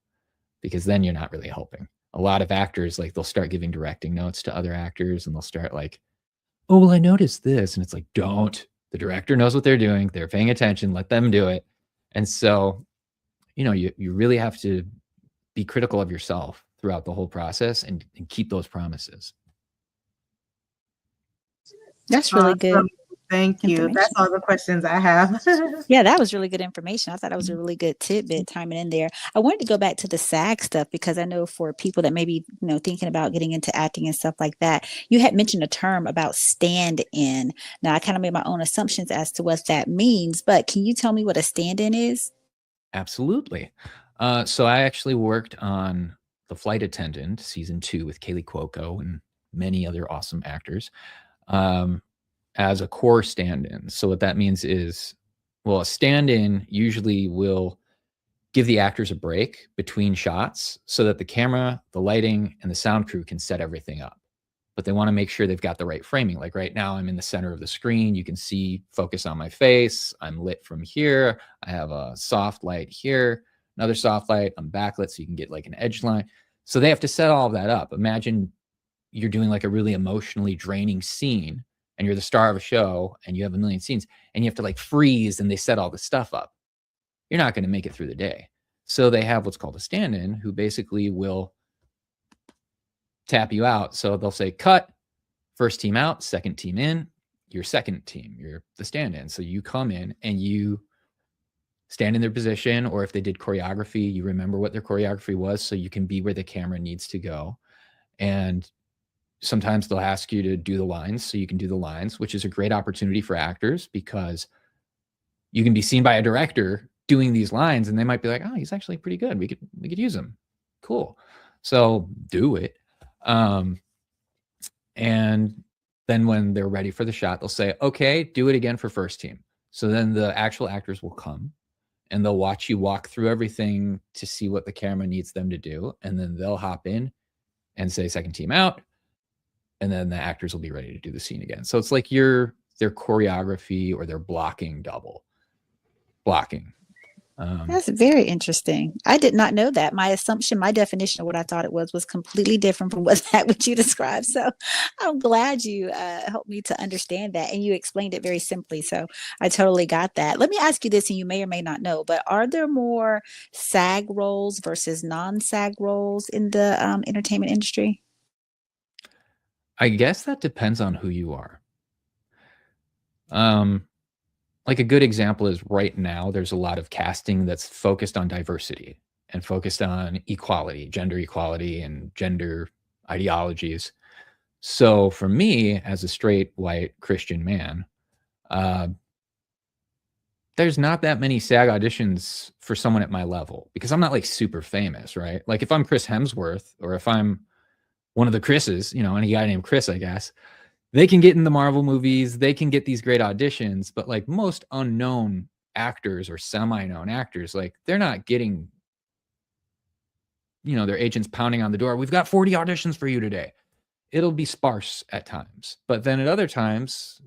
Because then you're not really helping. A lot of actors, like, they'll start giving directing notes to other actors and they'll start like, oh, well, I noticed this. And it's like, don't. The director knows what they're doing. They're paying attention. Let them do it. And so, you really have to be critical of yourself throughout the whole process and keep those promises. That's really good. Thank you. That's all the questions I have. Yeah, that was really good information. I thought that was a really good tidbit timing in there. I wanted to go back to the SAG stuff because I know for people that may be, thinking about getting into acting and stuff like that, you had mentioned a term about stand-in. Now, I kind of made my own assumptions as to what that means, but can you tell me what a stand-in is? Absolutely. So I actually worked on The Flight Attendant season 2 with Kaylee Cuoco and many other awesome actors. As a core stand-in. So what that means is, well, a stand-in usually will give the actors a break between shots so that the camera, the lighting, and the sound crew can set everything up. But they want to make sure they've got the right framing. Like right now, I'm in the center of the screen. You can see focus on my face. I'm lit from here. I have a soft light here, another soft light. I'm backlit so you can get like an edge line. So they have to set all of that up. Imagine you're doing like a really emotionally draining scene and you're the star of a show and you have a million scenes and you have to like freeze and they set all the stuff up. You're not going to make it through the day. So they have what's called a stand-in who basically will tap you out. So they'll say, cut, first team out, second team in, your second team, you're the stand-in. So you come in and you stand in their position, or if they did choreography, you remember what their choreography was so you can be where the camera needs to go. And sometimes they'll ask you to do the lines so you can do the lines, which is a great opportunity for actors because you can be seen by a director doing these lines and they might be like, oh, he's actually pretty good. We could use him. Cool. So do it. And then when they're ready for the shot, they'll say, okay, do it again for first team. So then the actual actors will come and they'll watch you walk through everything to see what the camera needs them to do. And then they'll hop in and say second team out. And then the actors will be ready to do the scene again. So it's like their choreography or their blocking double. Blocking. That's very interesting. I did not know that. My assumption, my definition of what I thought it was completely different from what you described. So I'm glad you helped me to understand that. And you explained it very simply. So I totally got that. Let me ask you this, and you may or may not know, but are there more SAG roles versus non-SAG roles in the entertainment industry? I guess that depends on who you are. Like a good example is right now, there's a lot of casting that's focused on diversity and focused on equality, and gender ideologies. So for me, as a straight white Christian man, There's not that many SAG auditions for someone at my level because I'm not like super famous, right? Like if I'm Chris Hemsworth or if I'm one of the Chris's, any guy named Chris, I guess, they can get in the Marvel movies, they can get these great auditions, but like most unknown actors or semi-known actors, like they're not getting, their agents pounding on the door. We've got 40 auditions for you today. It'll be sparse at times, but then at other times,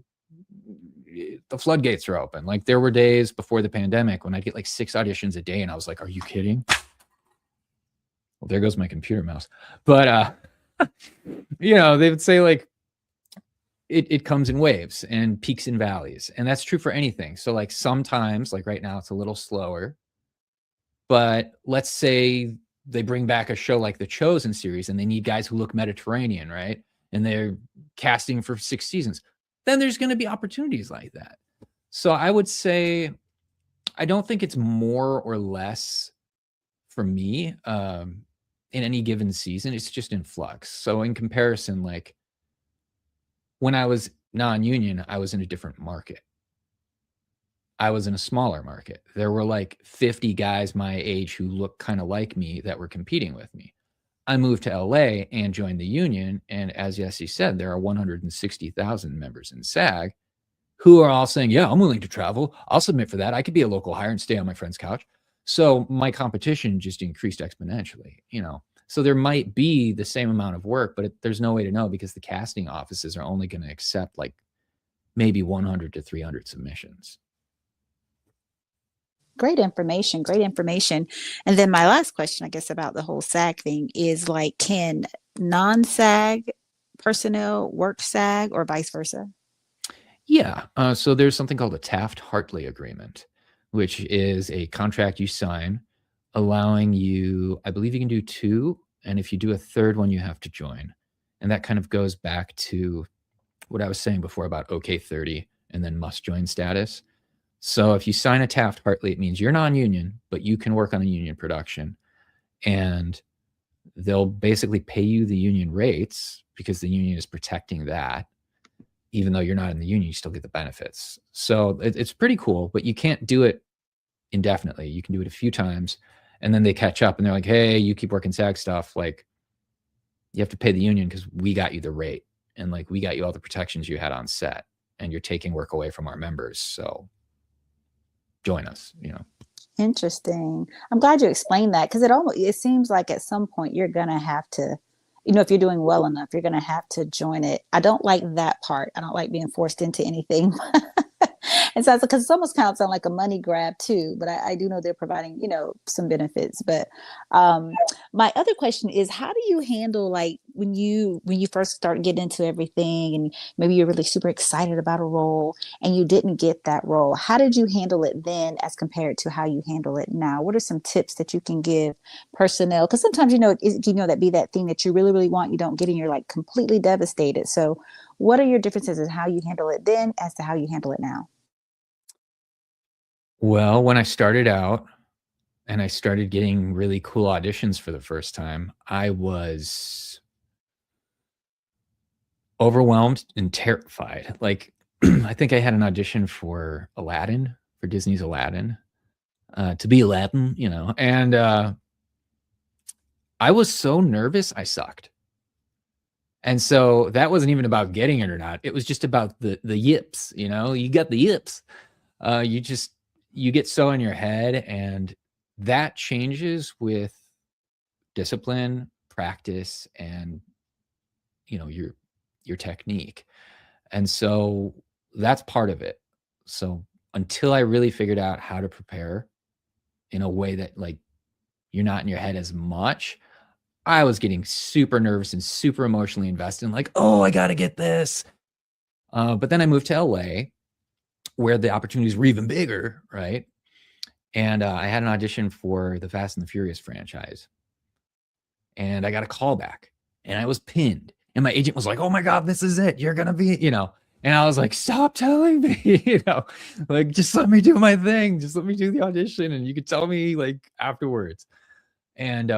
the floodgates are open. Like there were days before the pandemic when I get like 6 auditions a day and I was like, are you kidding? Well, there goes my computer mouse. But, they would say like, it comes in waves and peaks and valleys. And that's true for anything. So like sometimes, like right now, it's a little slower. But let's say they bring back a show like The Chosen series and they need guys who look Mediterranean, right? And they're casting for 6 seasons. Then there's going to be opportunities like that. So I would say, I don't think it's more or less for me in any given season. It's just in flux. So in comparison, like when I was non-union, I was in a different market. I was in a smaller market. There were like 50 guys my age who looked kind of like me that were competing with me. I moved to LA and joined the union. And as Jesse said, there are 160,000 members in SAG who are all saying, yeah, I'm willing to travel. I'll submit for that. I could be a local hire and stay on my friend's couch. So my competition just increased exponentially, So there might be the same amount of work, but there's no way to know because the casting offices are only going to accept like maybe 100 to 300 submissions. Great information. Great information. And then my last question, I guess, about the whole SAG thing is like, can non-SAG personnel work SAG or vice versa? Yeah. So there's something called a Taft-Hartley agreement, which is a contract you sign allowing you, I believe you can do 2. And if you do a 3rd one, you have to join. And that kind of goes back to what I was saying before about OK 30 and then must join status. So if you sign a Taft-Hartley, it means you're non-union, but you can work on a union production. And they'll basically pay you the union rates because the union is protecting that. Even though you're not in the union, you still get the benefits. So it's pretty cool, but you can't do it indefinitely. You can do it a few times and then they catch up and they're like, hey, you keep working SAG stuff. Like you have to pay the union because we got you the rate and like we got you all the protections you had on set and you're taking work away from our members. So join us, Interesting. I'm glad you explained that because it seems like at some point you're going to have to, if you're doing well enough, you're going to have to join it. I don't like that part. I don't like being forced into anything. And so because it's almost kind of sound like a money grab too, but I do know they're providing, some benefits. But my other question is, how do you handle like when you first start getting into everything and maybe you're really super excited about a role and you didn't get that role? How did you handle it then as compared to how you handle it now? What are some tips that you can give personnel? Because sometimes, that be that thing that you really, really want, you don't get and you're like completely devastated. So what are your differences in how you handle it then as to how you handle it now? Well, when I started out and I started getting really cool auditions for the first time, I was overwhelmed and terrified. Like, I think I had an audition for Aladdin, for Disney's Aladdin, to be Aladdin, and I was so nervous, I sucked. And so that wasn't even about getting it or not. It was just about the yips, you got the yips. You get so in your head, and that changes with discipline, practice, and your technique. And so that's part of it. So until I really figured out how to prepare in a way that like you're not in your head as much, I was getting super nervous and super emotionally invested in like, oh, I got to get this. But then I moved to LA where the opportunities were even bigger, right? And I had an audition for the Fast and the Furious franchise. And I got a call back and I was pinned. And my agent was like, oh my God, this is it. You're going to be, And I was like, stop telling me, like, just let me do my thing. Just let me do the audition. And you could tell me like afterwards. And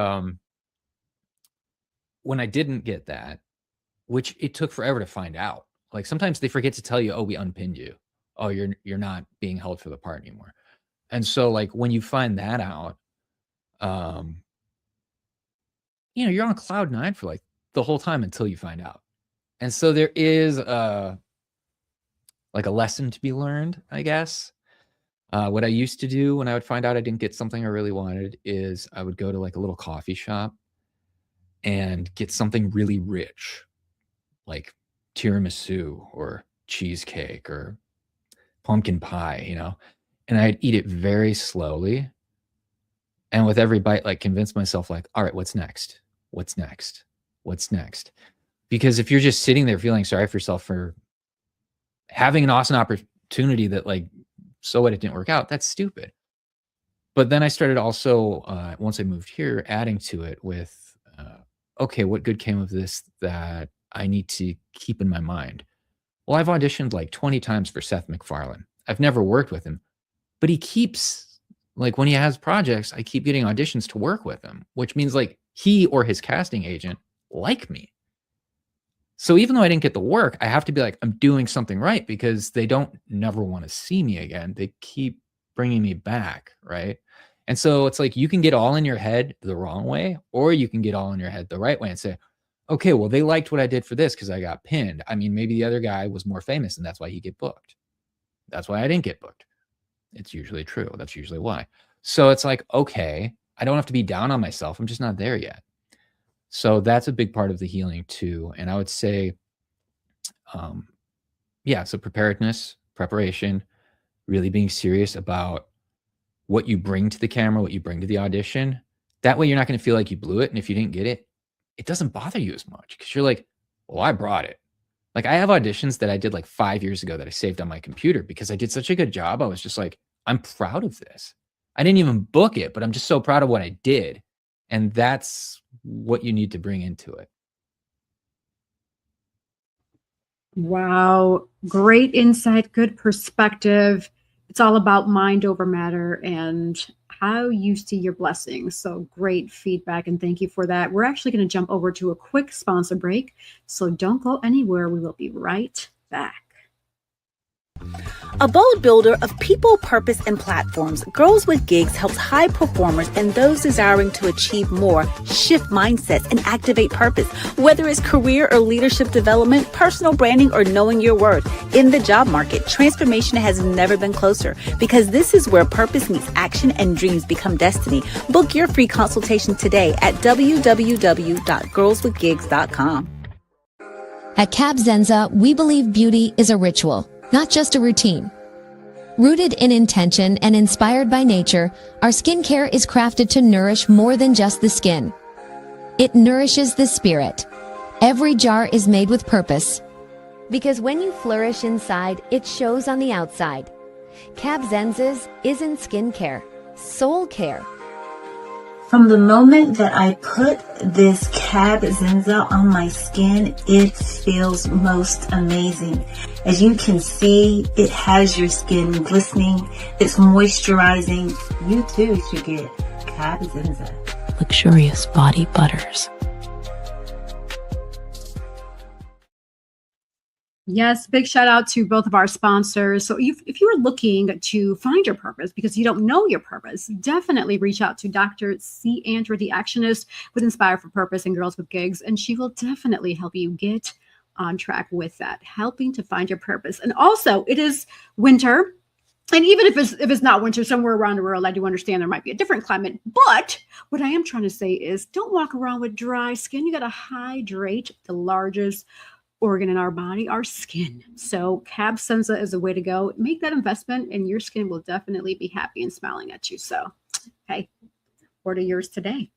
when I didn't get that, which it took forever to find out, like sometimes they forget to tell you, oh, we unpinned you. oh, you're not being held for the part anymore. And so like when you find that out, you know, you're on cloud 9 for like the whole time until you find out. And so there is like a lesson to be learned, I guess. What I used to do when I would find out I didn't get something I really wanted is I would go to like a little coffee shop and get something really rich, like tiramisu or cheesecake or pumpkin pie, you know, and I'd eat it very slowly. And with every bite, like convince myself like, all right, what's next? What's next? What's next? Because if you're just sitting there feeling sorry for yourself for having an awesome opportunity that like, so what, it didn't work out, that's stupid. But then I started also, once I moved here, adding to it with, okay, what good came of this that I need to keep in my mind? Well, I've auditioned like 20 times for Seth MacFarlane. I've never worked with him, but he keeps, like when he has projects, I keep getting auditions to work with him, which means like he or his casting agent like me. So even though I didn't get the work, I have to be like, I'm doing something right, because they don't never want to see me again. They keep bringing me back, right? And so it's like, you can get all in your head the wrong way, or you can get all in your head the right way and say, okay, well, they liked what I did for this because I got pinned. I mean, maybe the other guy was more famous and that's why he get booked. That's why I didn't get booked. It's usually true. That's usually why. So it's like, okay, I don't have to be down on myself. I'm just not there yet. So that's a big part of the healing too. And I would say, yeah, so preparedness, preparation, really being serious about what you bring to the camera, what you bring to the audition. That way you're not going to feel like you blew it. And if you didn't get it, it doesn't bother you as much because you're like, well, I brought it. Like I have auditions that I did like 5 years ago that I saved on my computer because I did such a good job. I was just like, I'm proud of this. I didn't even book it, but I'm just so proud of what I did. And that's what you need to bring into it. Wow. Great insight, good perspective. It's all about mind over matter and how you see your blessings. So great feedback, and thank you for that. We're actually going to jump over to a quick sponsor break. So don't go anywhere. We will be right back. A bold builder of people, purpose, and platforms, Girls with Gigs helps high performers and those desiring to achieve more shift mindsets and activate purpose. Whether it's career or leadership development, personal branding, or knowing your worth, in the job market, transformation has never been closer, because this is where purpose meets action and dreams become destiny. Book your free consultation today at www.girlswithgigs.com. At Cab Zenza, we believe beauty is a ritual, not just a routine. Rooted in intention and inspired by nature, our skincare is crafted to nourish more than just the skin. It nourishes the spirit. Every jar is made with purpose. Because when you flourish inside, it shows on the outside. Cab Zenza's isn't skincare, soul care. From the moment that I put this Cab Zenza on my skin, it feels most amazing. As you can see, it has your skin glistening, it's moisturizing. You too should get Cab Zenza. Luxurious body butters. Yes, big shout out to both of our sponsors. So if you are looking to find your purpose because you don't know your purpose, definitely reach out to Dr. C. Andra, the Actionist with Inspire for Purpose and Girls with Gigs, and she will definitely help you get on track with that, helping to find your purpose. And also, it is winter. And even if it's not winter somewhere around the world, I do understand there might be a different climate. But what I am trying to say is don't walk around with dry skin. You got to hydrate the largest organ in our body, our skin. So Cab Zenza is a way to go. Make that investment and your skin will definitely be happy and smiling at you. So, hey, order yours today.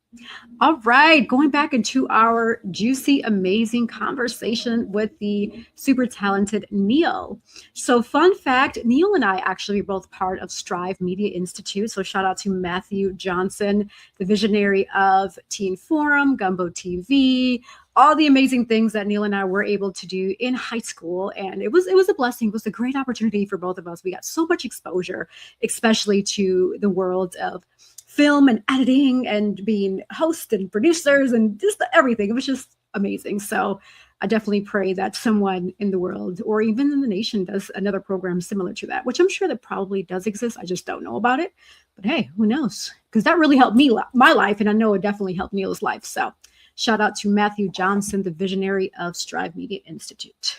All right, going back into our juicy, amazing conversation with the super talented Neil. So fun fact, Neil and I actually are both part of Strive Media Institute. So shout out to Matthew Johnson, the visionary of Teen Forum, Gumbo TV, all the amazing things that Neil and I were able to do in high school. And it was a blessing. It was a great opportunity for both of us. We got so much exposure, especially to the world of film and editing and being hosts and producers and just everything. It was just amazing. So I definitely pray that someone in the world or even in the nation does another program similar to that, which I'm sure that probably does exist. I just don't know about it. But hey, who knows? Because that really helped me, my life, and I know it definitely helped Neil's life. So shout out to Matthew Johnson, the visionary of Strive Media Institute.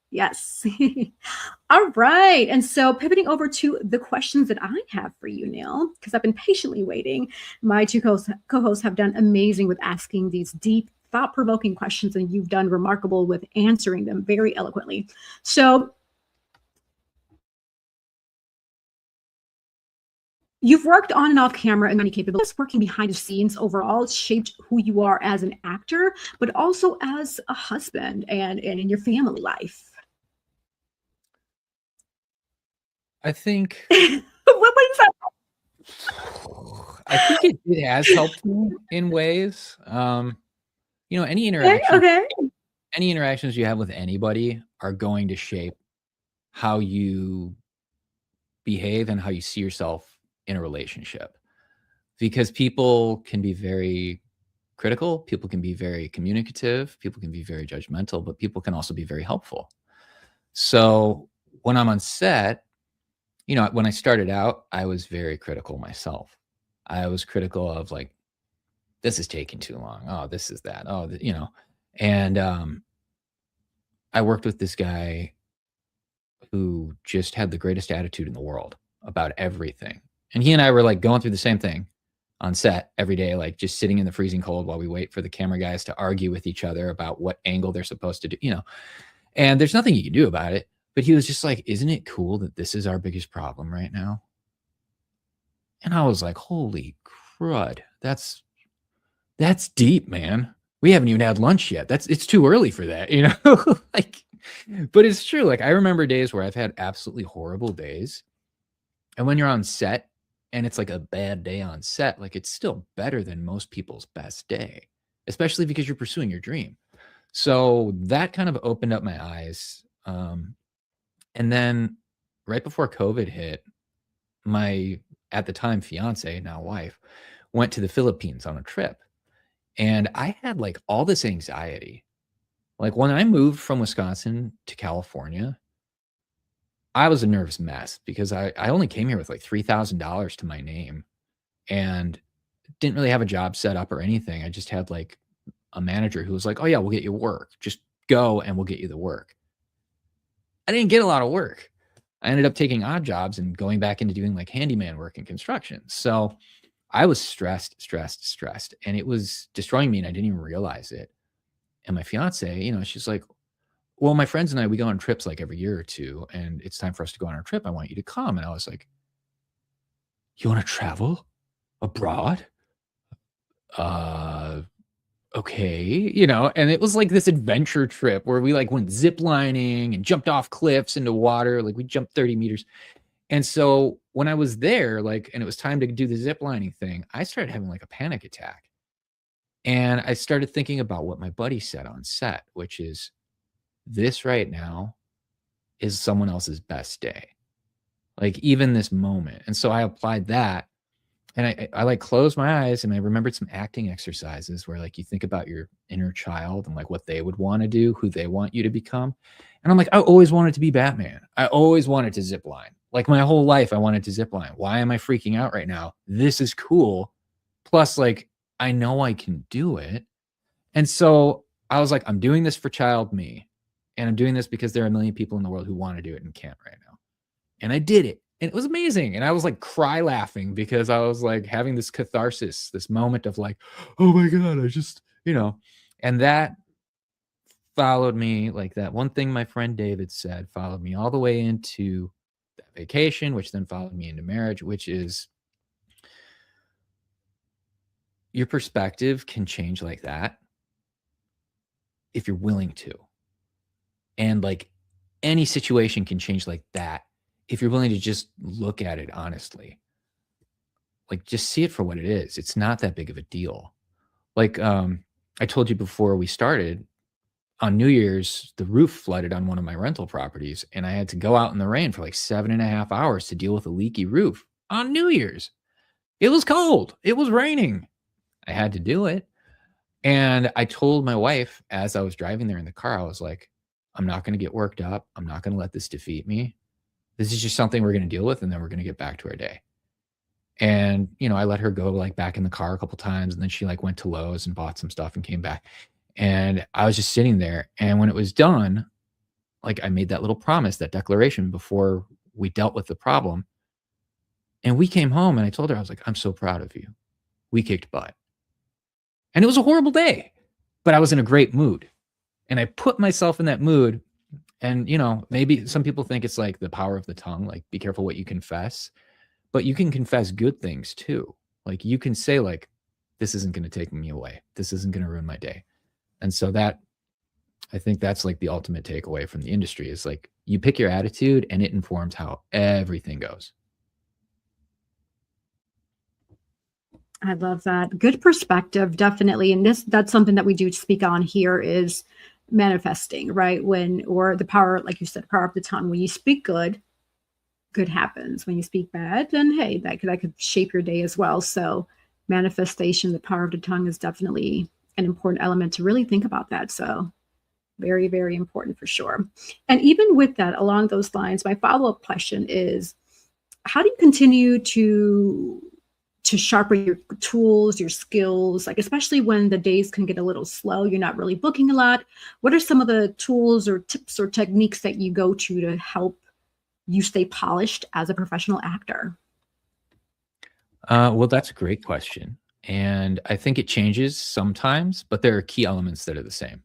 Yes. All right. And so pivoting over to the questions that I have for you, Neil, because I've been patiently waiting. My two co-hosts have done amazing with asking these deep, thought-provoking questions, and you've done remarkable with answering them very eloquently. So you've worked on and off camera in many capabilities. Working behind the scenes overall shaped who you are as an actor, but also as a husband and in your family life. I think What is that? I think it has helped me in ways. You know, any interactions you have with anybody are going to shape how you behave and how you see yourself in a relationship. Because people can be very critical, people can be very communicative, people can be very judgmental, but people can also be very helpful. So when I'm on set, you know, when I started out, I was very critical myself. I was critical of like, this is taking too long. Oh, this is that. Oh, you know, and I worked with this guy who just had the greatest attitude in the world about everything. And he and I were like going through the same thing on set every day, like just sitting in the freezing cold while we wait for the camera guys to argue with each other about what angle they're supposed to do, you know, and there's nothing you can do about it. But he was just like, isn't it cool that this is our biggest problem right now? And I was like, holy crud, that's deep, man. We haven't even had lunch yet. It's too early for that, you know? Like, but it's true. Like, I remember days where I've had absolutely horrible days. And when you're on set and it's like a bad day on set, like it's still better than most people's best day, especially because you're pursuing your dream. So that kind of opened up my eyes. And then right before COVID hit, my, at the time, fiance, now wife, went to the Philippines on a trip. And I had like all this anxiety. Like when I moved from Wisconsin to California, I was a nervous mess because I only came here with like $3,000 to my name and didn't really have a job set up or anything. I just had like a manager who was like, oh yeah, we'll get you work. Just go and we'll get you the work. I didn't get a lot of work. I ended up taking odd jobs and going back into doing like handyman work in construction. So I was stressed, and it was destroying me and I didn't even realize it. And my fiance, you know, she's like, well, my friends and I, we go on trips like every year or two and it's time for us to go on our trip. I want you to come. And I was like, you want to travel abroad? Okay, you know, and it was like this adventure trip where we like went zip lining and jumped off cliffs into water. Like we jumped 30 meters. And so when I was there, like, and it was time to do the zip lining thing, I started having like a panic attack. And I started thinking about what my buddy said on set, which is this right now is someone else's best day. Like even this moment. And so I applied that. And I like closed my eyes and I remembered some acting exercises where like you think about your inner child and like what they would want to do, who they want you to become. And I'm like, I always wanted to be Batman. I always wanted to zip line. Like my whole life, I wanted to zip line. Why am I freaking out right now? This is cool. Plus, like, I know I can do it. And so I was like, I'm doing this for child me. And I'm doing this because there are a million people in the world who want to do it and can't right now. And I did it. And it was amazing. And I was like cry laughing because I was like having this catharsis, this moment of like, oh my God, I just, you know, and that followed me, like that one thing my friend David said followed me all the way into that vacation, which then followed me into marriage, which is your perspective can change like that if you're willing to. And like any situation can change like that if you're willing to just look at it honestly. Like just see it for what it is. It's not that big of a deal. Like I told you before we started, on New Year's, the roof flooded on one of my rental properties and I had to go out in the rain for like 7.5 hours to deal with a leaky roof on New Year's. It was cold. It was raining. I had to do it. And I told my wife as I was driving there in the car, I was like, I'm not going to get worked up. I'm not going to let this defeat me. This is just something we're going to deal with, and then we're going to get back to our day. And, you know, I let her go like back in the car a couple times, and then she like went to Lowe's and bought some stuff and came back. And I was just sitting there. And when it was done, like I made that little promise, that declaration before we dealt with the problem. And we came home and I told her, I was like, I'm so proud of you. We kicked butt. And it was a horrible day, but I was in a great mood. And I put myself in that mood. And, you know, maybe some people think it's like the power of the tongue, like be careful what you confess, but you can confess good things too. Like you can say like, this isn't going to take me away. This isn't going to ruin my day. And so that, I think that's like the ultimate takeaway from the industry is like, you pick your attitude and it informs how everything goes. I love that. Good perspective, definitely. And that's something that we do speak on here is manifesting, right? Or the power, like you said, power of the tongue. When you speak good, good happens. When you speak bad, then hey, that could shape your day as well. So manifestation, the power of the tongue is definitely an important element to really think about that. So very, very important for sure. And even with that, along those lines, my follow-up question is, how do you continue to sharpen your tools, your skills, like especially when the days can get a little slow, you're not really booking a lot? What are some of the tools or tips or techniques that you go to help you stay polished as a professional actor? Well, that's a great question. And I think it changes sometimes, but there are key elements that are the same.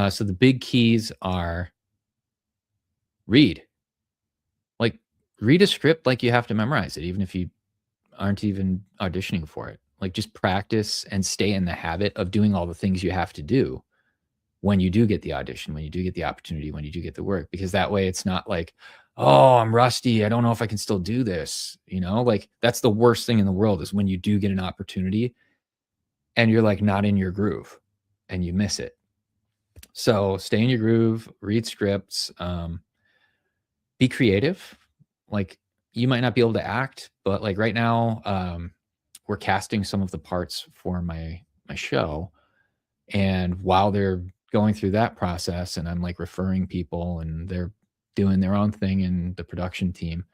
So the big keys are read. Like read a script like you have to memorize it, even if you aren't even auditioning for it. Like just practice and stay in the habit of doing all the things you have to do when you do get the audition, when you do get the opportunity, when you do get the work, because that way it's not like, oh, I'm rusty. I don't know if I can still do this. You know, like that's the worst thing in the world is when you do get an opportunity and you're like not in your groove and you miss it. So stay in your groove, read scripts, be creative. Like you might not be able to act, but like right now, we're casting some of the parts for my show. And while they're going through that process and I'm like referring people and they're doing their own thing in the production team,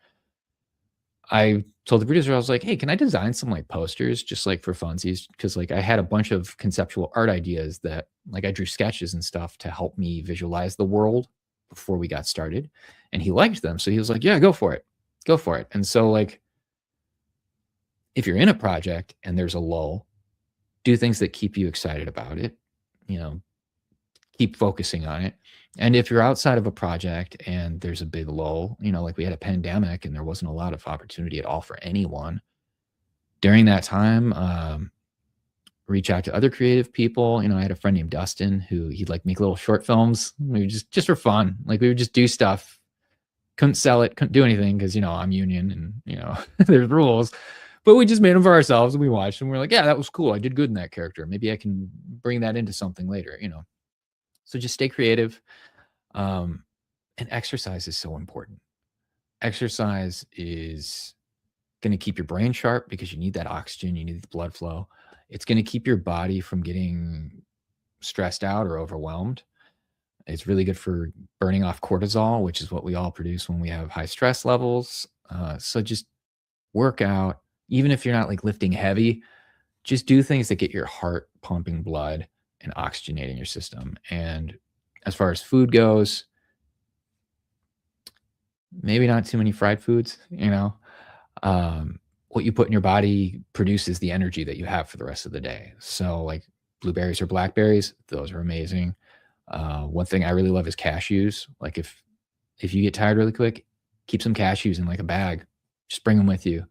I told the producer, I was like, hey, can I design some like posters just like for funsies? Because like I had a bunch of conceptual art ideas that like I drew sketches and stuff to help me visualize the world before we got started. And he liked them. So he was like, yeah, go for it. Go for it. And so like, if you're in a project and there's a lull, do things that keep you excited about it, you know, keep focusing on it. And if you're outside of a project and there's a big lull, you know, like we had a pandemic and there wasn't a lot of opportunity at all for anyone during that time, reach out to other creative people. You know, I had a friend named Dustin who he'd like make little short films. We would just for fun. Like we would just do stuff. Couldn't sell it, couldn't do anything because, you know, I'm union and, you know, there's rules. But we just made them for ourselves and we watched them. We're like, yeah, that was cool. I did good in that character. Maybe I can bring that into something later, you know. So just stay creative. And exercise is so important. Exercise is going to keep your brain sharp because you need that oxygen, you need the blood flow. It's going to keep your body from getting stressed out or overwhelmed. It's really good for burning off cortisol, which is what we all produce when we have high stress levels. So just work out, even if you're not like lifting heavy, just do things that get your heart pumping blood and oxygenating your system. And as far as food goes, maybe not too many fried foods, you know. What you put in your body produces the energy that you have for the rest of the day. So like blueberries or blackberries, those are amazing. One thing I really love is cashews. Like if you get tired really quick, keep some cashews in like a bag, just bring them with you.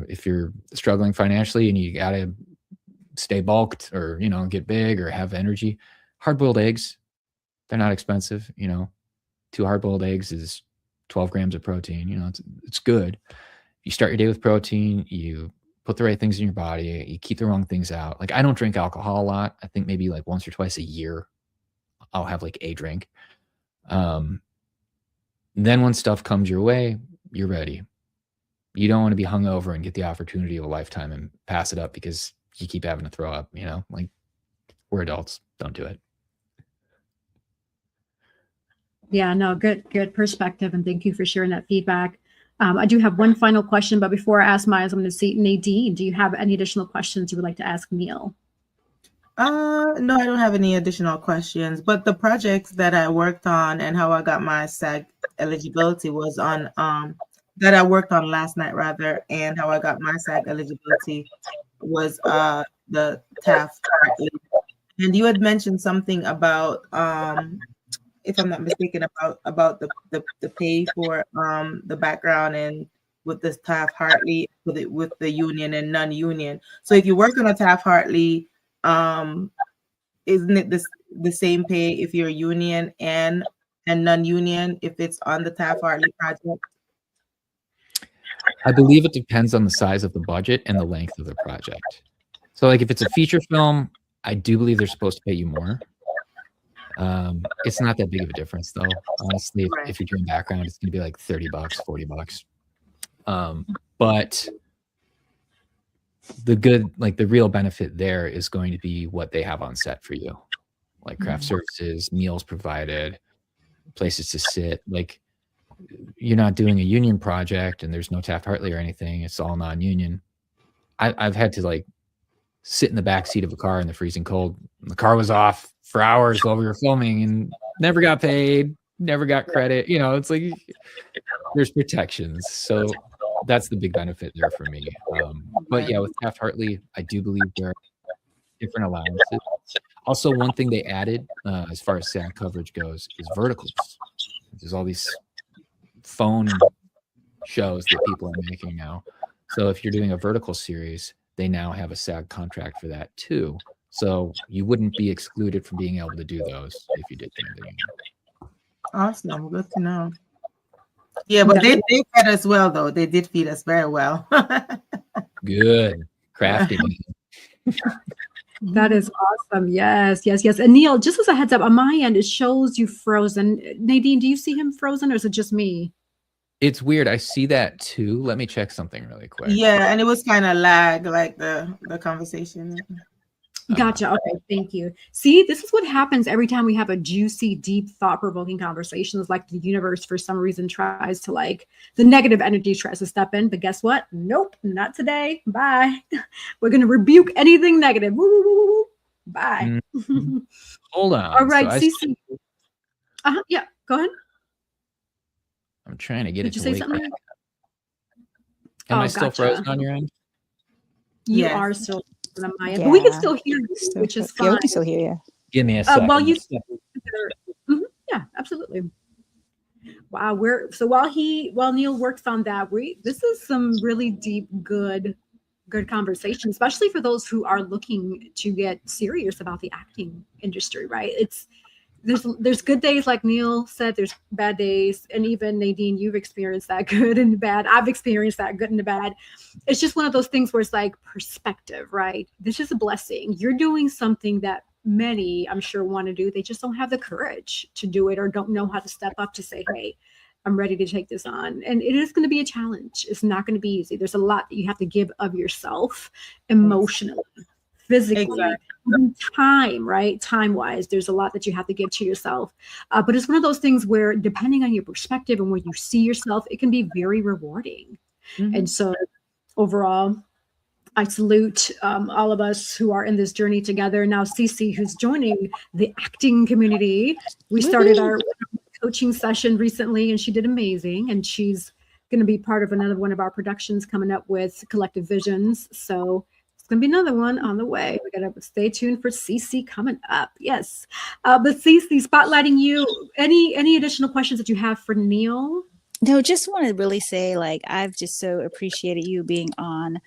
If you're struggling financially and you gotta stay bulked or, you know, get big or have energy, hard-boiled eggs, they're not expensive. You know, 2 hard-boiled eggs is 12 grams of protein. You know, it's good. You start your day with protein, you put the right things in your body, you keep the wrong things out. Like I don't drink alcohol a lot. I think maybe like once or twice a year, I'll have like a drink. Then when stuff comes your way, you're ready. You don't want to be hungover and get the opportunity of a lifetime and pass it up because you keep having to throw up, you know, like we're adults. Don't do it. Yeah, no, good perspective. And thank you for sharing that feedback. I do have one final question, but before I ask mine, I'm going to see Nadine. Do you have any additional questions you would like to ask Neil? No, I don't have any additional questions, but the projects that I worked on and how I got my SAG eligibility was on, that I worked on last night rather, and how I got my SAG eligibility was the Taft. And you had mentioned something about, if I'm not mistaken, about the pay for the background and with this Taft-Hartley with the union and non-union. So if you work on a Taft-Hartley, isn't it the same pay if you're union and non-union if it's on the Taft-Hartley project? I believe it depends on the size of the budget and the length of the project. So like if it's a feature film, I do believe they're supposed to pay you more. It's not that big of a difference though. Honestly, if you're doing background, it's gonna be like $30, $40. But the real benefit there is going to be what they have on set for you, like craft services, meals provided, places to sit. Like you're not doing a union project and there's no Taft-Hartley or anything. It's all non-union. I've had to like sit in the back seat of a car in the freezing cold. The car was off for hours while we were filming and never got paid, never got credit. You know, it's like there's protections. So that's the big benefit there for me. But yeah, with Taft-Hartley, I do believe there are different allowances. Also, one thing they added as far as SAG coverage goes is verticals. There's all these phone shows that people are making now. So if you're doing a vertical series, they now have a SAG contract for that too. So you wouldn't be excluded from being able to do those if you did anything. Awesome, good to know. Yeah, but they fed us well though. They did feed us very well. Good, crafty. That is awesome. Yes. And Neil, just as a heads up, on my end, it shows you frozen. Nadine, do you see him frozen or is it just me? It's weird. I see that too. Let me check something really quick. Yeah, and it was kind of lag, like the conversation. Gotcha. Okay, thank you. See, this is what happens every time we have a juicy, deep, thought-provoking conversation. It's like the universe, for some reason, tries to the negative energy tries to step in. But guess what? Nope, not today. Bye. We're going to rebuke anything negative. Woo, woo, woo, woo. Bye. Mm-hmm. Hold on. All right, CC. Yeah, go ahead. I'm trying to get Did it you to say something? Am I still frozen on your end? You are still on my end, but we can still hear you, which is fine. Yeah, we can still hear you. Give me a second. Yeah, absolutely. Wow, while Neil works on that, this is some really deep, good conversation, especially for those who are looking to get serious about the acting industry, right? There's good days, like Neil said, there's bad days. And even Nadine, you've experienced that good and bad. I've experienced that good and the bad. It's just one of those things where it's like perspective, right? This is a blessing. You're doing something that many, I'm sure, want to do. They just don't have the courage to do it or don't know how to step up to say, hey, I'm ready to take this on. And it is going to be a challenge. It's not going to be easy. There's a lot that you have to give of yourself emotionally, physically, time, right? Time-wise, there's a lot that you have to give to yourself. But it's one of those things where, depending on your perspective and where you see yourself, it can be very rewarding. And so overall, I salute all of us who are in this journey together. Now, Cece, who's joining the acting community, we started our coaching session recently, and she did amazing. And she's going to be part of another one of our productions coming up with Collective Visions. So it's going to be another one on the way. We got to stay tuned for Cece coming up. Yes. But Cece, spotlighting you, any additional questions that you have for Neil? No, just want to really say, I've just so appreciated you being on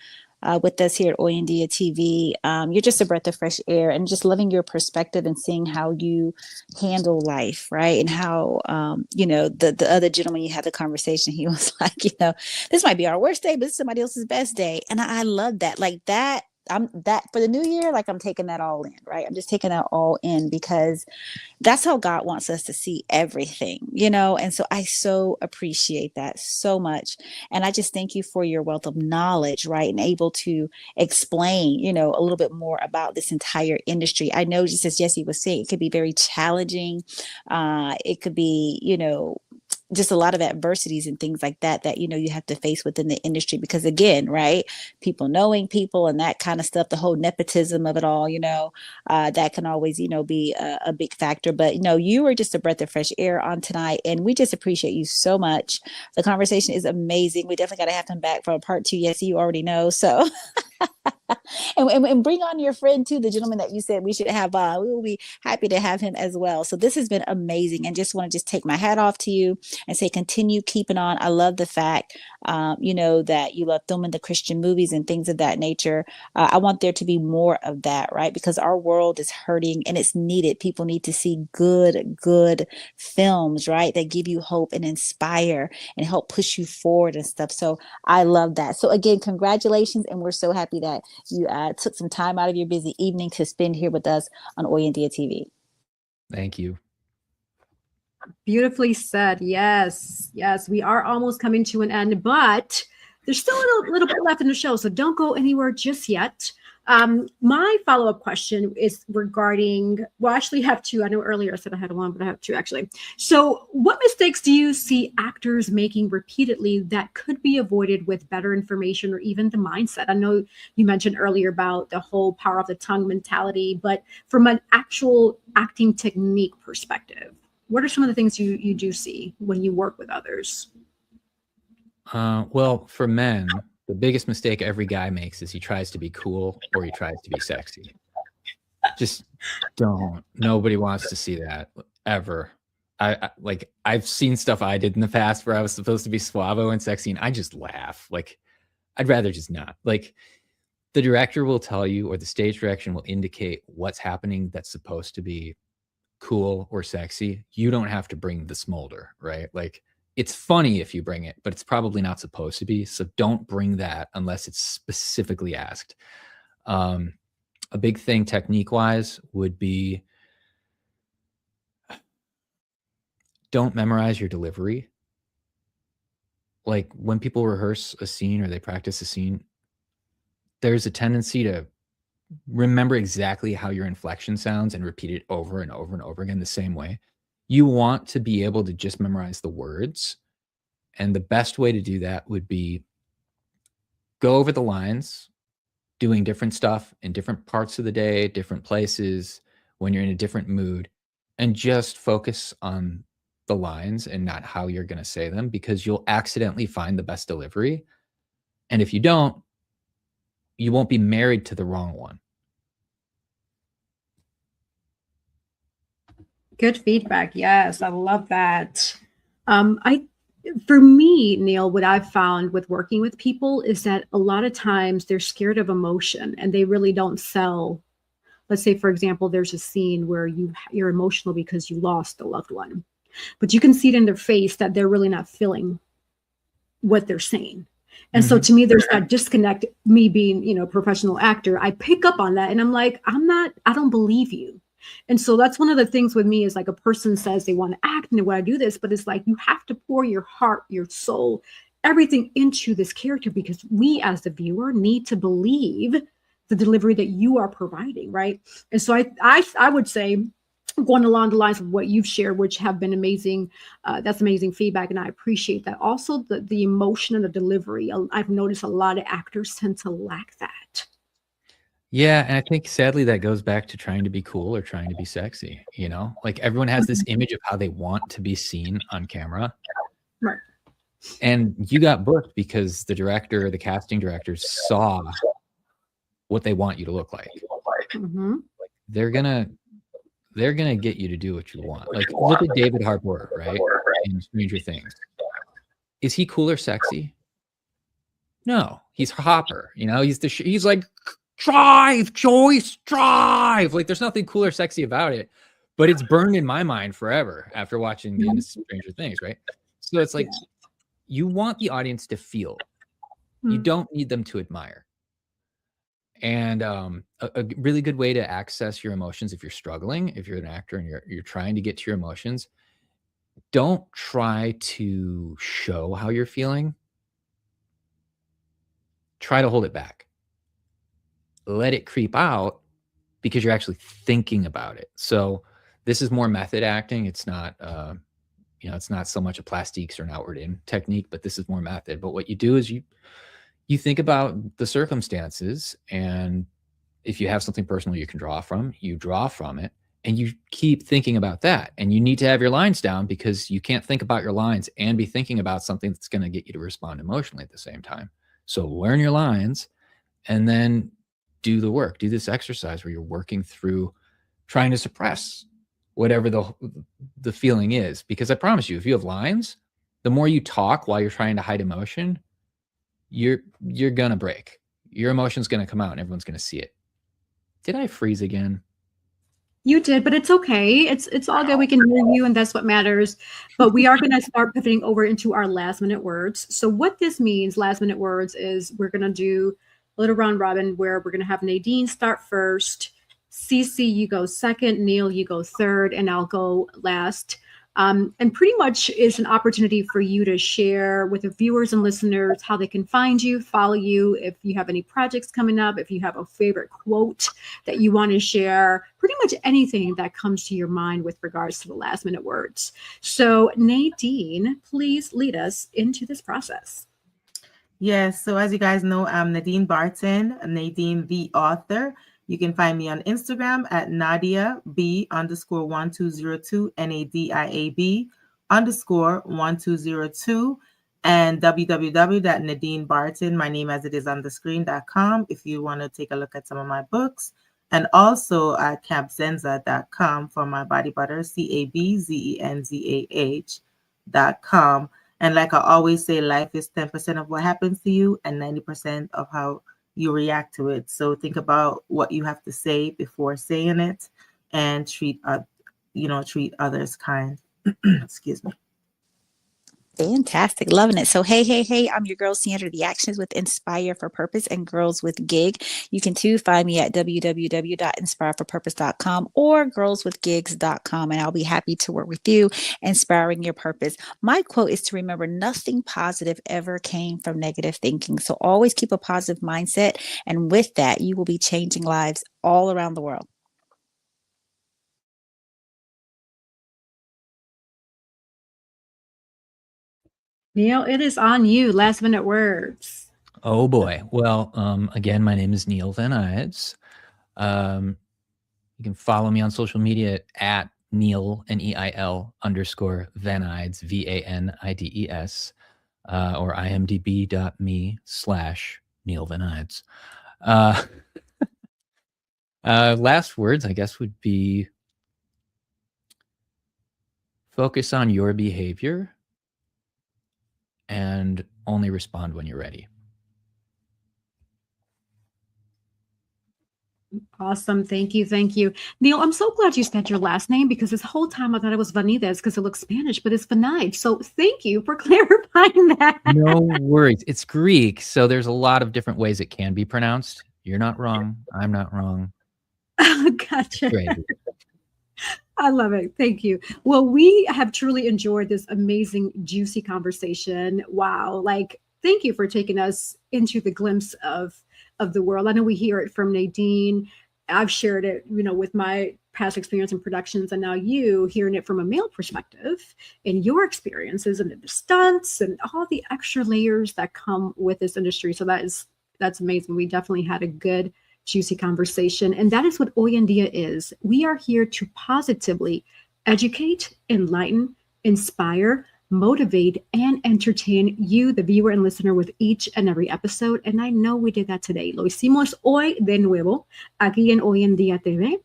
with us here at Hoy En Día TV. You're just a breath of fresh air, and just loving your perspective and seeing how you handle life, right? And how, the other gentleman you had the conversation, he was like, this might be our worst day, but it's somebody else's best day. And I love that. Like that that for the new year, like I'm taking that all in, right? I'm just taking that all in because that's how God wants us to see everything, you know? And so I so appreciate that so much. And I just thank you for your wealth of knowledge, right? And able to explain, you know, a little bit more about this entire industry. I know, just as Jesse was saying, it could be very challenging. It could be, you know, just a lot of adversities and things like that, that, you know, you have to face within the industry because, again, right, people knowing people and that kind of stuff, the whole nepotism of it all, you know, that can always, you know, be a big factor. But, you know, you were just a breath of fresh air on tonight, and we just appreciate you so much. The conversation is amazing. We definitely got to have him back for a part 2. Yes, you already know. So and bring on your friend too, the gentleman that you said we should have on. We will be happy to have him as well. So this has been amazing, and just want to just take my hat off to you and say continue keeping on. I love the fact you know, that you love filming the Christian movies and things of that nature. I want there to be more of that, right? Because our world is hurting and it's needed. People need to see good films, right, that give you hope and inspire and help push you forward and stuff. So I love that. So again, congratulations, and we're so happy that you took some time out of your busy evening to spend here with us on Hoy En Día TV. Thank you. Beautifully said. Yes. Yes. We are almost coming to an end, but there's still a little bit left in the show. So don't go anywhere just yet. My follow-up question is regarding, well, I actually have 2. I know earlier I said I had 1, but I have 2 actually. So what mistakes do you see actors making repeatedly that could be avoided with better information or even the mindset? I know you mentioned earlier about the whole power of the tongue mentality, but from an actual acting technique perspective, what are some of the things you do see when you work with others? Well, for men, the biggest mistake every guy makes is he tries to be cool or he tries to be sexy. Just don't. Nobody wants to see that ever. I've seen stuff I did in the past where I was supposed to be suavo and sexy, and I just laugh. Like, I'd rather just not. Like, the director will tell you, or the stage direction will indicate what's happening that's supposed to be cool or sexy. You don't have to bring the smolder, right? Like, it's funny if you bring it, but it's probably not supposed to be. So don't bring that unless it's specifically asked. A big thing technique-wise would be don't memorize your delivery. Like, when people rehearse a scene or they practice a scene, there's a tendency to remember exactly how your inflection sounds and repeat it over and over and over again the same way. You want to be able to just memorize the words. And the best way to do that would be go over the lines, doing different stuff in different parts of the day, different places, when you're in a different mood, and just focus on the lines and not how you're going to say them, because you'll accidentally find the best delivery. And if you don't, you won't be married to the wrong one. Good feedback. Yes, I love that. For me, Neil, what I've found with working with people is that a lot of times they're scared of emotion and they really don't sell. Let's say, for example, there's a scene where you're emotional because you lost a loved one, but you can see it in their face that they're really not feeling what they're saying. And so to me, there's that disconnect. Me being, you know, a professional actor, I pick up on that and I'm like, I don't believe you. And so that's one of the things with me is like a person says they want to act and they want to do this, but it's like you have to pour your heart, your soul, everything into this character, because we as the viewer need to believe the delivery that you are providing, right? And so I would say, going along the lines of what you've shared, which have been amazing, that's amazing feedback, and I appreciate that. Also, the emotion and the delivery, I've noticed a lot of actors tend to lack that. Yeah, and I think sadly that goes back to trying to be cool or trying to be sexy, you know? Like, everyone has this image of how they want to be seen on camera. Right. And you got booked because the director, the casting directors saw what they want you to look like. Like, they're gonna get you to do what you want. Like, look at David Harbour, right? In Stranger Things. Is he cool or sexy? No, he's Hopper. You know, he's like, drive, Joyce, drive. Like, there's nothing cool or sexy about it, but it's burned in my mind forever after watching the end of Stranger Things, right? So it's like, you want the audience to feel. You don't need them to admire. And a really good way to access your emotions if you're struggling, if you're an actor and you're trying to get to your emotions, don't try to show how you're feeling. Try to hold it back. Let it creep out because you're actually thinking about it. So this is more method acting. It's not, it's not so much a plastiques or an outward in technique, but this is more method. But what you do is you think about the circumstances, and if you have something personal you can draw from, you draw from it, and you keep thinking about that. And you need to have your lines down because you can't think about your lines and be thinking about something that's going to get you to respond emotionally at the same time. So learn your lines and then do the work. Do this exercise where you're working through trying to suppress whatever the feeling is. Because I promise you, if you have lines, the more you talk while you're trying to hide emotion, you're going to break. Your emotion's going to come out and everyone's going to see it. Did I freeze again? You did, but it's okay. It's all good. We can hear you, and that's what matters. But we are going to start pivoting over into our last minute words. So what this means, last minute words, is we're going to do a little round robin where we're going to have Nadine start first. Cece, you go second. Neil, you go third, and I'll go last. And pretty much is an opportunity for you to share with the viewers and listeners how they can find you, follow you, if you have any projects coming up, if you have a favorite quote that you want to share, pretty much anything that comes to your mind with regards to the last minute words. So Nadine, please lead us into this process. Yes, so as you guys know, I'm Nadine Barton, Nadine the author. You can find me on Instagram at Nadia B_1202, NADIAB_1202, and www.NadineBarton, my name as it is on the screen.com, if you want to take a look at some of my books, and also at cabzenza.com for my body butter, CABZENZAH.com. And like I always say, life is 10% of what happens to you and 90% of how you react to it. So think about what you have to say before saying it, and treat others kind. Excuse me. Fantastic. Loving it. So, hey, I'm your girl, Sandra, the Actions with Inspire for Purpose and Girls with Gig. You can too find me at www.inspireforpurpose.com or girlswithgigs.com, and I'll be happy to work with you, inspiring your purpose. My quote is to remember nothing positive ever came from negative thinking. So always keep a positive mindset. And with that, you will be changing lives all around the world. Neil, it is on you. Last minute words. Oh boy. Well, again, my name is Neil Vanides. You can follow me on social media at Neil, NEIL _Vanides, VANIDES, or imdb.me/Neil Vanides. Last words, I guess, would be focus on your behavior and only respond when you're ready. Awesome. Thank you. Thank you. Neil, I'm so glad you said your last name, because this whole time I thought it was Vanides because it looks Spanish, but it's Vanides. So thank you for clarifying that. No worries. It's Greek, so there's a lot of different ways it can be pronounced. You're not wrong. I'm not wrong. Gotcha. Great. I love it. Thank you. Well, we have truly enjoyed this amazing, juicy conversation. Wow. Thank you for taking us into the glimpse of the world. I know we hear it from Nadine. I've shared it, with my past experience in productions, and now you hearing it from a male perspective and your experiences and the stunts and all the extra layers that come with this industry. So that's amazing. We definitely had a good, juicy conversation. And that is what Hoy En Día is. We are here to positively educate, enlighten, inspire, motivate, and entertain you, the viewer and listener, with each and every episode. And I know we did that today. Lo hicimos hoy de nuevo, aquí en Hoy En Día TV.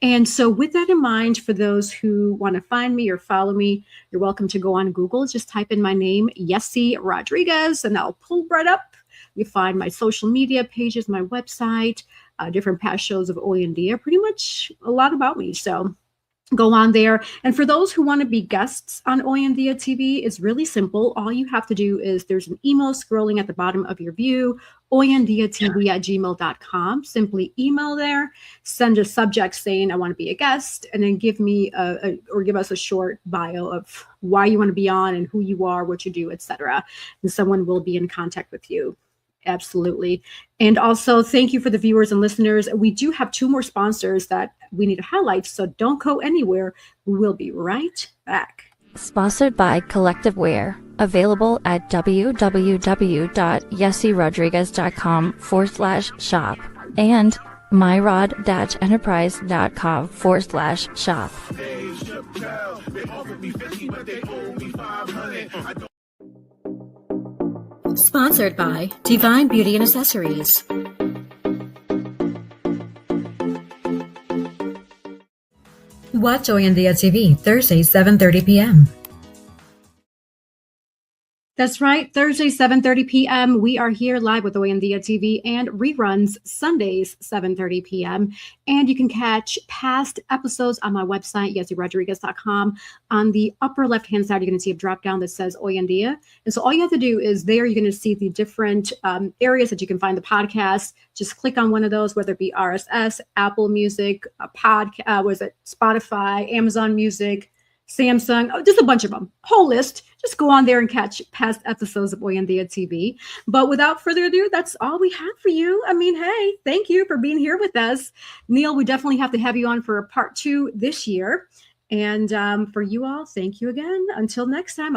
And so with that in mind, for those who want to find me or follow me, you're welcome to go on Google. Just type in my name, Yessie Rodriguez, and I'll pull right up. You find my social media pages, my website, different past shows of Hoy En Día, pretty much a lot about me. So go on there. And for those who want to be guests on Hoy En Día TV, it's really simple. All you have to do is there's an email scrolling at the bottom of your view, hoyendiatv@gmail.com. Simply email there, send a subject saying I want to be a guest, and then give me give us a short bio of why you want to be on and who you are, what you do, etc. And someone will be in contact with you. Absolutely. And also thank you for the viewers and listeners. We do have 2 more sponsors that we need to highlight, so don't go anywhere. We'll be right back. Sponsored by Collective Wear, available at www.yessierodriguez.com/shop and myrod-enterprise.com/shop. Sponsored by Divine Beauty and Accessories. Watch Hoy En Día TV, Thursday, 7:30 p.m. That's right. Thursday, 7:30 p.m. We are here live with Hoy En Día TV and reruns Sundays, 7:30 p.m. And you can catch past episodes on my website, yessierodriguez.com. On the upper left-hand side, you're going to see a drop-down that says Hoy En Día. And so all you have to do is there, you're going to see the different areas that you can find the podcast. Just click on one of those, whether it be RSS, Apple Music, Spotify, Amazon Music, Samsung, just a bunch of them, whole list. Just go on there and catch past episodes of Hoy En Día TV. But without further ado, that's all we have for you. I mean, hey, thank you for being here with us. Neil, we definitely have to have you on for a part 2 this year. And for you all, thank you again. Until next time.